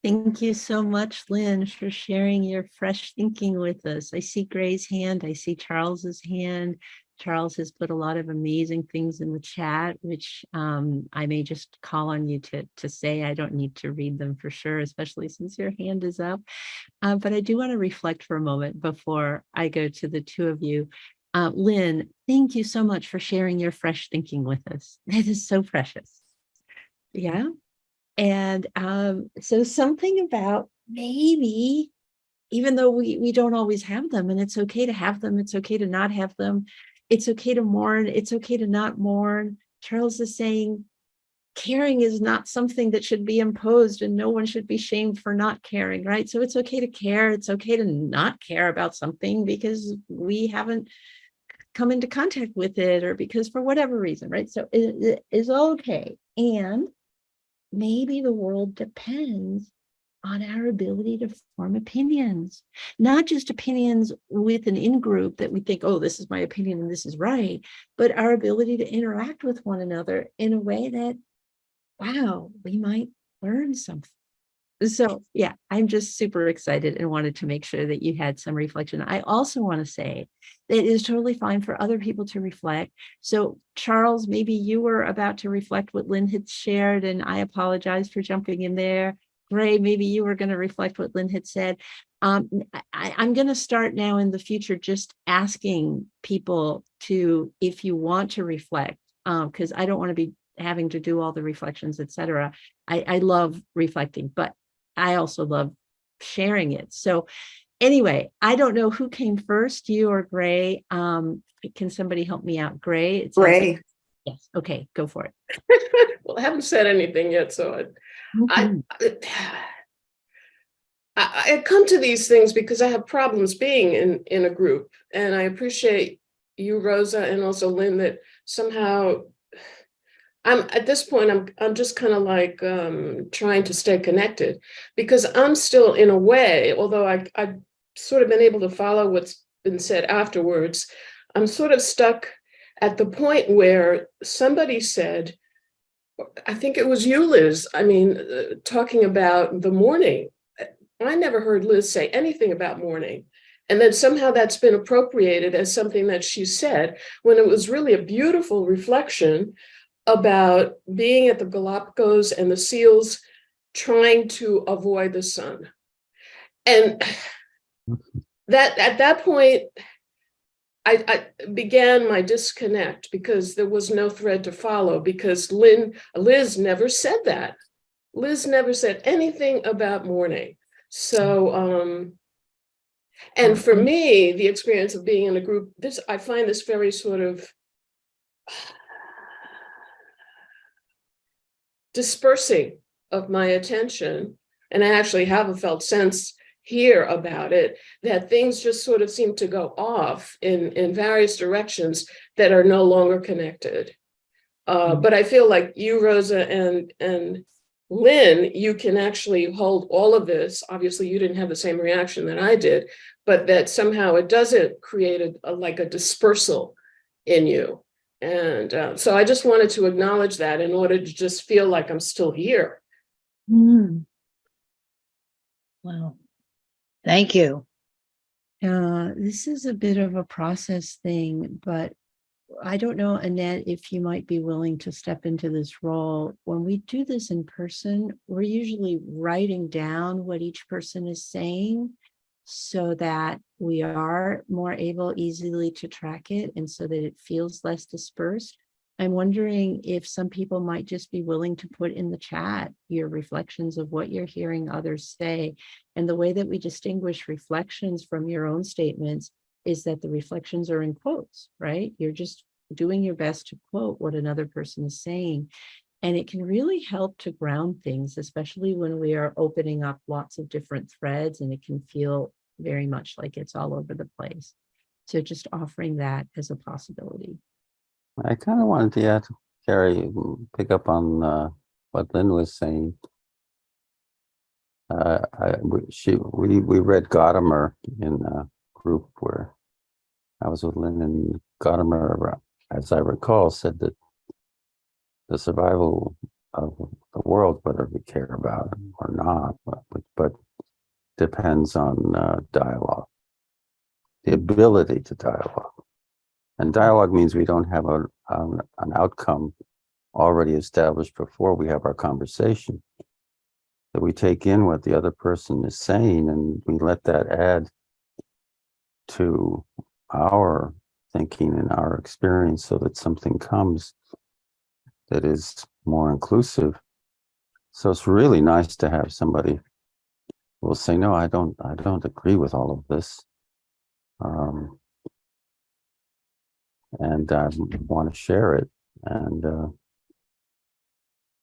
Thank you so much, Lynn, for sharing your fresh thinking with us. I see Gray's hand. I see Charles's hand. Charles has put a lot of amazing things in the chat, which I may just call on you to say. I don't need to read them for sure, especially since your hand is up. But I do want to reflect for a moment before I go to the two of you. Lynn, thank you so much for sharing your fresh thinking with us. That is so precious. Yeah. And so something about maybe, even though we don't always have them, and it's okay to have them, it's okay to not have them, it's okay to mourn, it's okay to not mourn. Charles is saying caring is not something that should be imposed, and no one should be shamed for not caring, right? So it's okay to care, it's okay to not care about something because we haven't come into contact with it, or because for whatever reason, right? So it is okay. And maybe the world depends on our ability to form opinions, not just opinions with an in-group that we think, oh, this is my opinion and this is right, but our ability to interact with one another in a way that, wow, we might learn something. So yeah, I'm just super excited and wanted to make sure that you had some reflection. I also want to say that it is totally fine for other people to reflect. So Charles, maybe you were about to reflect what Lynn had shared, and I apologize for jumping in there. Gray, maybe you were going to reflect what Lynn had said. I'm going to start now in the future just asking people to, if you want to reflect, because I don't want to be having to do all the reflections, etc. I love reflecting, but I also love sharing it. So anyway, I don't know who came first, you or Gray. Can somebody help me out? Gray? It sounds Gray. like, yes. Okay, go for it. Well, I haven't said anything yet, so I come to these things because I have problems being in a group, and I appreciate you, Rosa, and also Lynn, that somehow I'm at this point, I'm just kind of like trying to stay connected, because I'm still, in a way, although I've sort of been able to follow what's been said afterwards, I'm sort of stuck at the point where somebody said, I think it was you, Liz, I mean, talking about the mourning. I never heard Liz say anything about mourning. And then somehow that's been appropriated as something that she said, when it was really a beautiful reflection about being at the Galapagos and the seals trying to avoid the sun. And that at that point, I began my disconnect because there was no thread to follow, because Liz never said that. Liz never said anything about mourning. So, and for me, the experience of being in a group, I find this very sort of dispersing of my attention. And I actually have a felt sense here about it, that things just sort of seem to go off in various directions that are no longer connected. But I feel like you, Rosa, and Lynn, you can actually hold all of this. Obviously, you didn't have the same reaction that I did, but that somehow it doesn't create like a dispersal in you. And so I just wanted to acknowledge that in order to just feel like I'm still here. Wow. Thank you. This is a bit of a process thing, but I don't know, Annette, if you might be willing to step into this role. When we do this in person, we're usually writing down what each person is saying so that we are more able easily to track it and so that it feels less dispersed. I'm wondering if some people might just be willing to put in the chat your reflections of what you're hearing others say. And the way that we distinguish reflections from your own statements is that the reflections are in quotes, right? You're just doing your best to quote what another person is saying. And it can really help to ground things, especially when we are opening up lots of different threads and it can feel very much like it's all over the place. So just offering that as a possibility. I kind of wanted to Carrie, pick up on what Lynn was saying. We read Gadamer in a group where I was with Lynn, and Gadamer, as I recall, said that the survival of the world, whether we care about it or not, but depends on dialogue, the ability to dialogue. And dialogue means we don't have an outcome already established before we have our conversation. That we take in what the other person is saying and we let that add to our thinking and our experience so that something comes that is more inclusive. So it's really nice to have somebody who will say, no, I don't agree with all of this. And I want to share it, and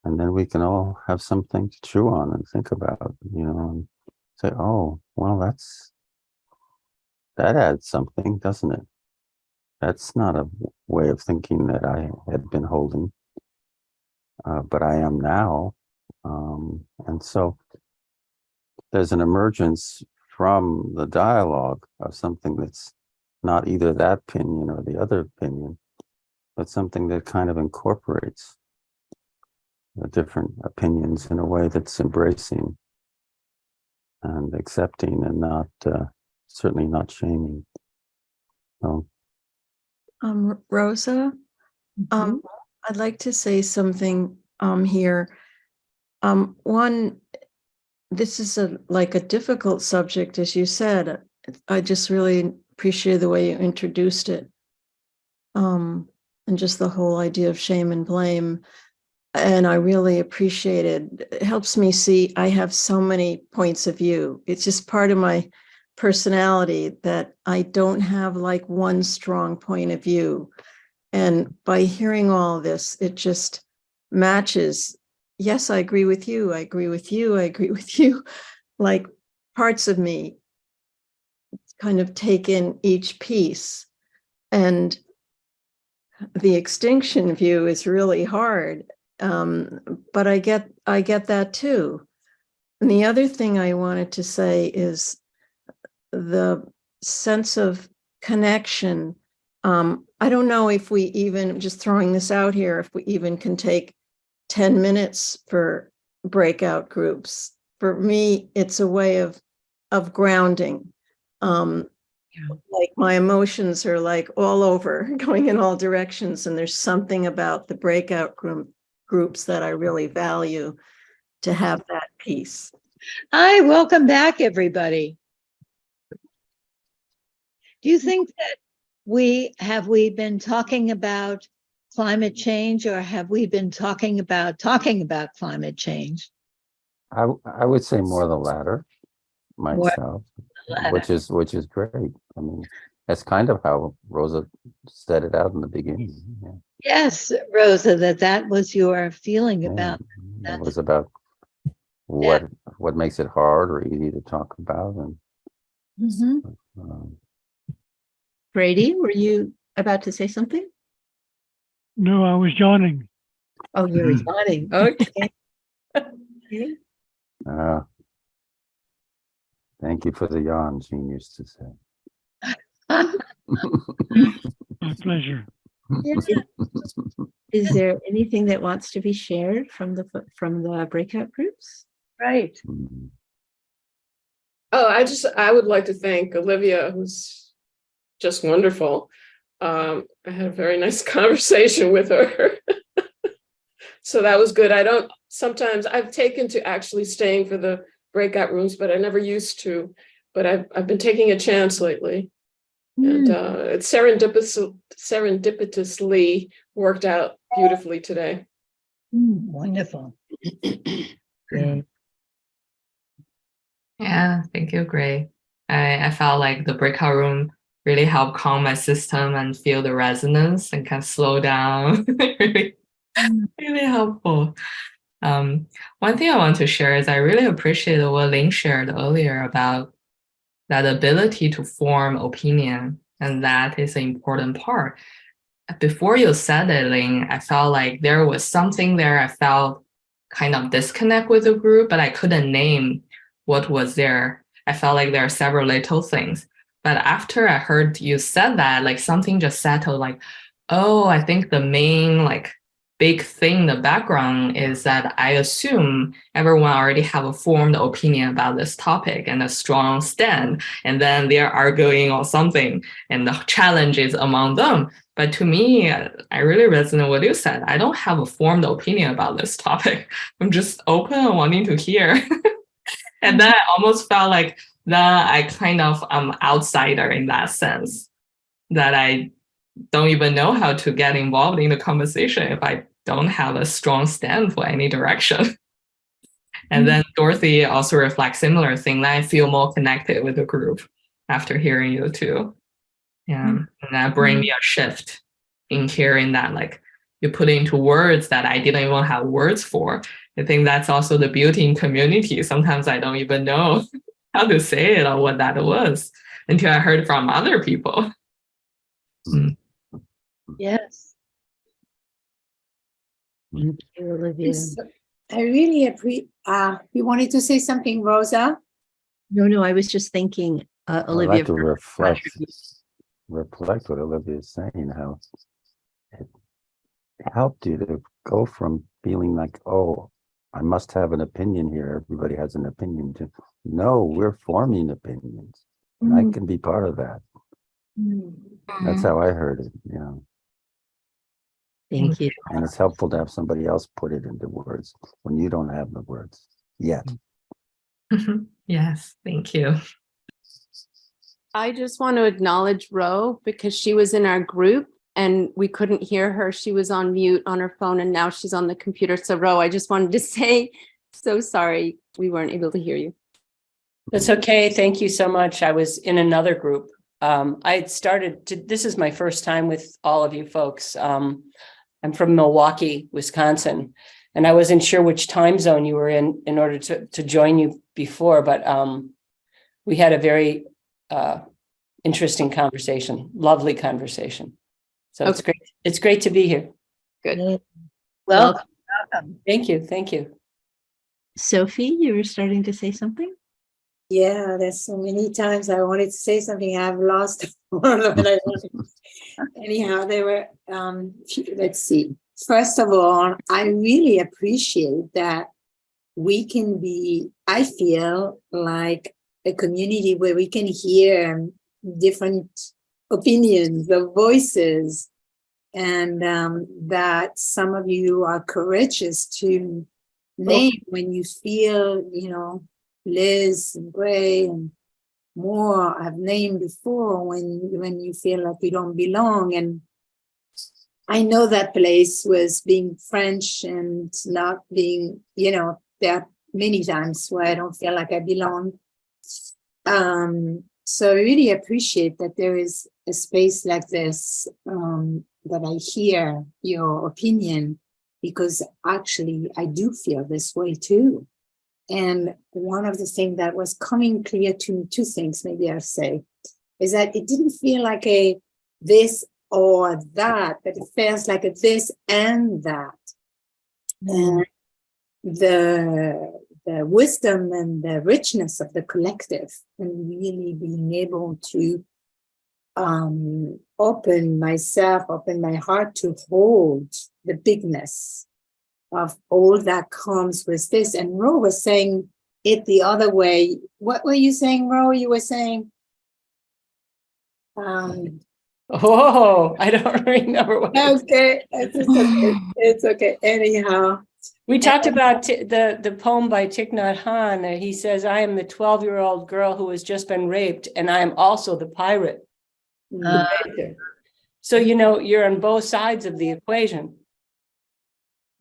then we can all have something to chew on and think about, and say, oh, well, that adds something, doesn't it? That's not a way of thinking that I had been holding, but I am now. And so there's an emergence from the dialogue of something that's not either that opinion or the other opinion, but something that kind of incorporates the different opinions in a way that's embracing and accepting and not, certainly not shaming. So, Rosa, I'd like to say something here. One, this is like a difficult subject, as you said. I just really appreciate the way you introduced it. And just the whole idea of shame and blame. And I really appreciate it. It helps me see I have so many points of view. It's just part of my personality that I don't have like one strong point of view. And by hearing all this, it just matches. Yes, I agree with you. I agree with you. I agree with you. Like parts of me kind of take in each piece. And the extinction view is really hard. But I get that too. And the other thing I wanted to say is the sense of connection. I don't know if we even, just throwing this out here, if we even can take 10 minutes for breakout groups. For me, it's a way of grounding. Like my emotions are like all over, going in all directions. And there's something about the breakout groups that I really value to have that piece. Hi, welcome back, everybody. Do you think that we been talking about climate change, or have we been talking about climate change? I would say more the latter More myself, the latter. which is great. I mean, that's kind of how Rosa set it out in the beginning. Yeah. Yes, Rosa, that was your feeling Yeah. about It that. was about what makes it hard or easy to talk about, and Mhm. um, Brady, were you about to say something? No, I was yawning. Oh, you're responding. Okay. Okay. uh, thank you for the yawn, Jean used to say. My pleasure. Yeah. Is there anything that wants to be shared from the breakout groups? Right. Mhm. Oh, I would like to thank Olivia, who's just wonderful. I had a very nice conversation with her. So that was good. Sometimes I've taken to actually staying for the breakout rooms, but I never used to. But I've been taking a chance lately. And it serendipitously worked out beautifully today. Wonderful. Yay. Yeah, thank you, Gray. I felt like the breakout room really helped calm my system and feel the resonance and kind of slow down. Really, really helpful. One thing I want to share is I really appreciate what Ling shared earlier about that ability to form opinion, and that is an important part. Before you said it, Ling, I felt like there was something there. I felt kind of disconnect with the group, but I couldn't name what was there. I felt like there are several little things. But after I heard you said that, like something just settled, like, oh, I think the main like big thing in the background is that I assume everyone already have a formed opinion about this topic and a strong stand, and then they're arguing or something, and the challenge is among them. But to me, I really resonate with what you said. I don't have a formed opinion about this topic. I'm just open and wanting to hear. And then I almost felt like that I kind of am outsider in that sense, that I don't even know how to get involved in the conversation if I don't have a strong stand for any direction. And then Dorothy also reflects similar thing, that I feel more connected with the group after hearing you too. Yeah, and that bring me a shift in hearing that, like, you put it into words that I didn't even have words for. I think that's also the beauty in community. Sometimes I don't even know how to say it or what that was until I heard from other people. Yes. Thank you, Olivia. I really appreciate, you wanted to say something, Rosa? No, I was just thinking, I'd Olivia. like to reflect what Olivia is saying, how it helped you to go from feeling like, oh, I must have an opinion here, everybody has an opinion, to no, we're forming opinions, and I can be part of that. That's how I heard it, you know. Thank you. And it's helpful to have somebody else put it into words when you don't have the words yet. Yes, thank you. I just want to acknowledge Ro because she was in our group and we couldn't hear her. She was on mute on her phone and now she's on the computer. So Ro, I just wanted to say, so sorry we weren't able to hear you. That's okay. Thank you so much. I was in another group. This is my first time with all of you folks. I'm from Milwaukee, Wisconsin, and I wasn't sure which time zone you were in order to join you before, but we had a very interesting conversation, lovely conversation. So It's great. It's great to be here. Good. Welcome. Thank you. Thank you. Sophie, you were starting to say something? Yeah, there's so many times I wanted to say something. I've lost all of it. Anyhow, they were, let's see. First of all, I really appreciate that we can be, I feel like a community where we can hear different opinions of voices, and that some of you are courageous to name when you feel, Liz and Gray and more I've named before when you feel like you don't belong. And I know that place was being French and not being, there are many times where I don't feel like I belong. So I really appreciate that there is a space like this, that I hear your opinion, because actually I do feel this way too. And one of the things that was coming clear to me, two things maybe I'll say, is that it didn't feel like a this or that, but it feels like a this and that. And the wisdom and the richness of the collective, and really being able to open my heart to hold the bigness of all that comes with this. And Ro was saying it the other way. What were you saying, Ro? You were saying Oh, I don't remember what. okay, it's okay. Anyhow, We talked about the poem by Thich Nhat Hanh. He says, "I am the 12-year-old girl who has just been raped, and I am also the pirate." So you're on both sides of the equation.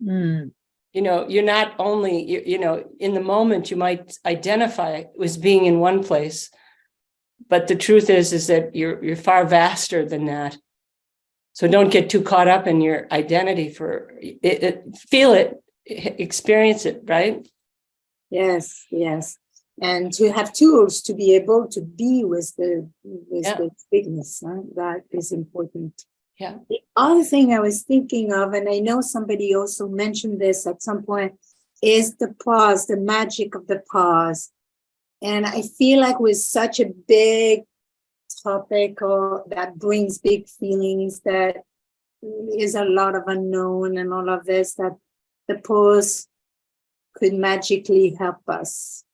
You're not only in the moment you might identify as being in one place, but the truth is that you're far vaster than that. So don't get too caught up in your identity. For it, feel it, experience it, right? Yes, and to have tools to be able to be with the bigness, that is important. Yeah. The other thing I was thinking of, and I know somebody also mentioned this at some point, is the pause, the magic of the pause. And I feel like with such a big topic, or that brings big feelings, that is a lot of unknown and all of this, that the pause could magically help us.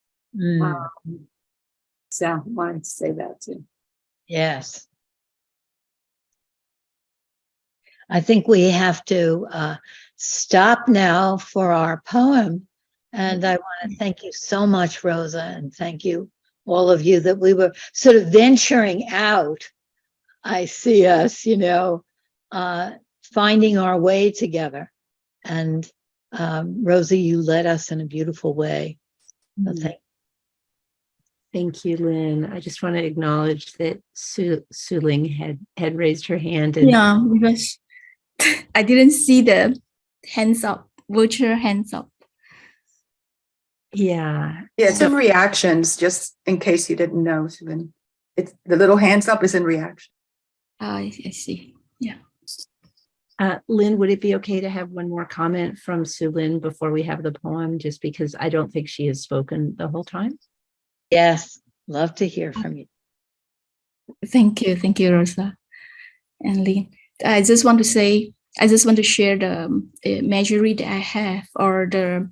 So I wanted to say that too. Yes. I think we have to stop now for our poem. And I want to thank you so much, Rosa, and thank you, all of you, that we were sort of venturing out. I see us, finding our way together. And Rosa, you led us in a beautiful way. So Thank you, Lynn. I just want to acknowledge that Suling had raised her hand. And yeah, because I didn't see the hands up, virtual hands up. Yeah. It's in reactions, just in case you didn't know, Susan. It's the little hands up is in reaction. I see. Yeah. Lynn, would it be okay to have one more comment from Sulin before we have the poem, just because I don't think she has spoken the whole time? Yes, love to hear from you. Thank you, Rosa and Lynn. I just want to share the imagery that I have, or the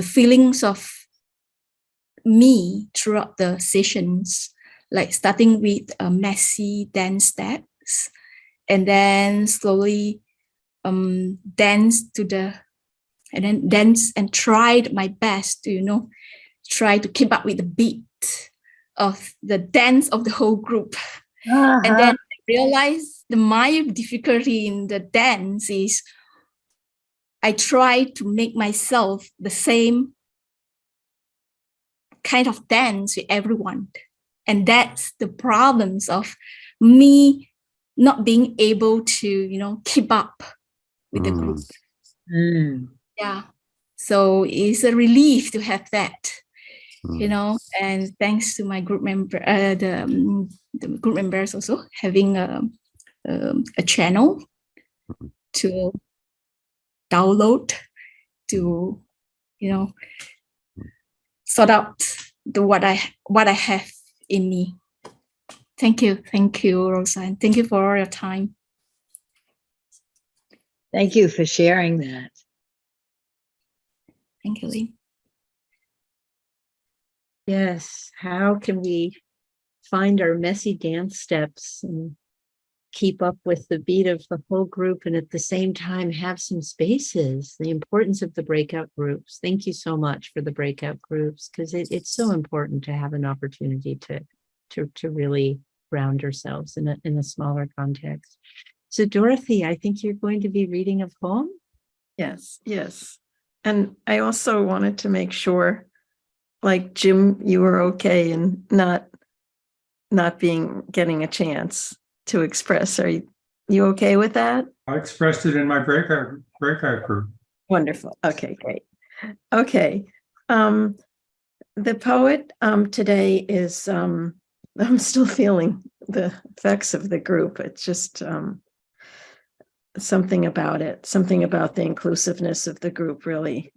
feelings of me throughout the sessions, like starting with messy dance steps, and then slowly dance and tried my best to try to keep up with the beat of the dance of the whole group. And then I realized my difficulty in the dance is I try to make myself the same kind of dance with everyone. And that's the problems of me not being able to, keep up with the group. Yeah. So it's a relief to have that, and thanks to my group member, the group members also having a channel to download, to, sort out what I have in me. Thank you, Rosa, and thank you for all your time. Thank you for sharing that. Thank you, Lynn. Yes. How can we find our messy dance steps and keep up with the beat of the whole group and at the same time have some spaces. The importance of the breakout groups. Thank you so much for the breakout groups, because it's so important to have an opportunity to really ground ourselves in a smaller context. So Dorothy, I think you're going to be reading a poem. Yes, yes. And I also wanted to make sure, like Jim, you were okay and not getting a chance to express. Are you okay with that? I expressed it in my breakout group. Wonderful. Okay, great. Okay. The poet today is I'm still feeling the effects of the group. It's just something about it, something about the inclusiveness of the group really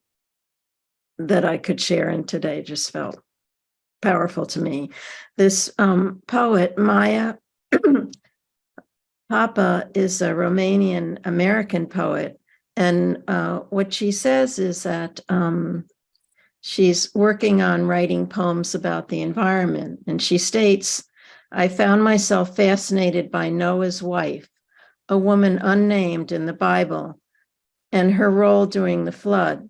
that I could share in today just felt powerful to me. This poet, Maya Papa, is a Romanian American poet. And what she says is that she's working on writing poems about the environment. And she states, I found myself fascinated by Noah's wife, a woman unnamed in the Bible, and her role during the flood.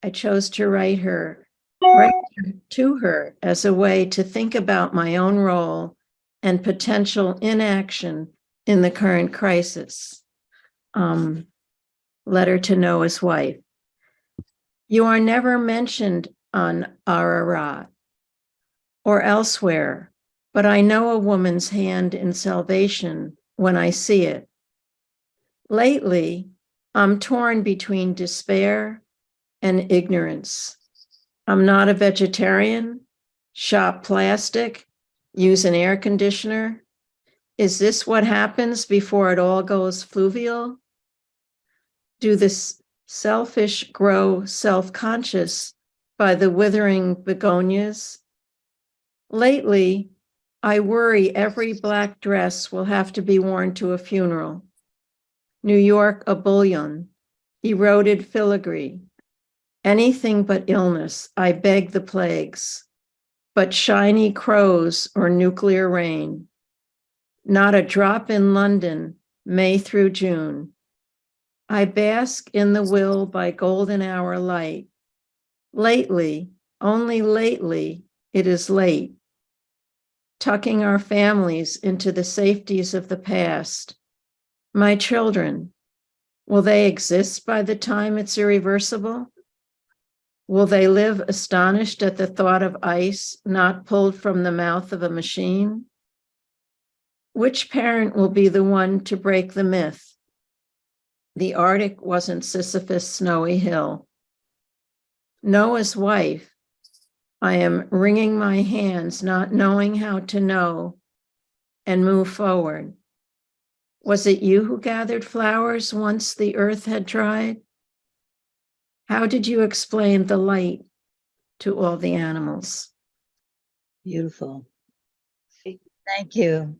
I chose to write to her as a way to think about my own role and potential inaction in the current crisis. Letter to Noah's wife. You are never mentioned on Ararat or elsewhere, but I know a woman's hand in salvation when I see it. Lately, I'm torn between despair and ignorance. I'm not a vegetarian, shop plastic, use an air conditioner. Is this what happens before it all goes fluvial? Do the selfish grow self-conscious by the withering begonias? Lately, I worry every black dress will have to be worn to a funeral. New York, a bullion, eroded filigree. Anything but illness, I beg the plagues, but shiny crows or nuclear rain. Not a drop in London, May through June. I bask in the will by golden hour light. Lately, only lately, it is late. Tucking our families into the safeties of the past. My children, will they exist by the time it's irreversible? Will they live astonished at the thought of ice not pulled from the mouth of a machine? Which parent will be the one to break the myth? The Arctic wasn't Sisyphus' snowy hill. Noah's wife, I am wringing my hands, not knowing how to know and move forward. Was it you who gathered flowers once the earth had dried? How did you explain the light to all the animals? Beautiful. Thank you.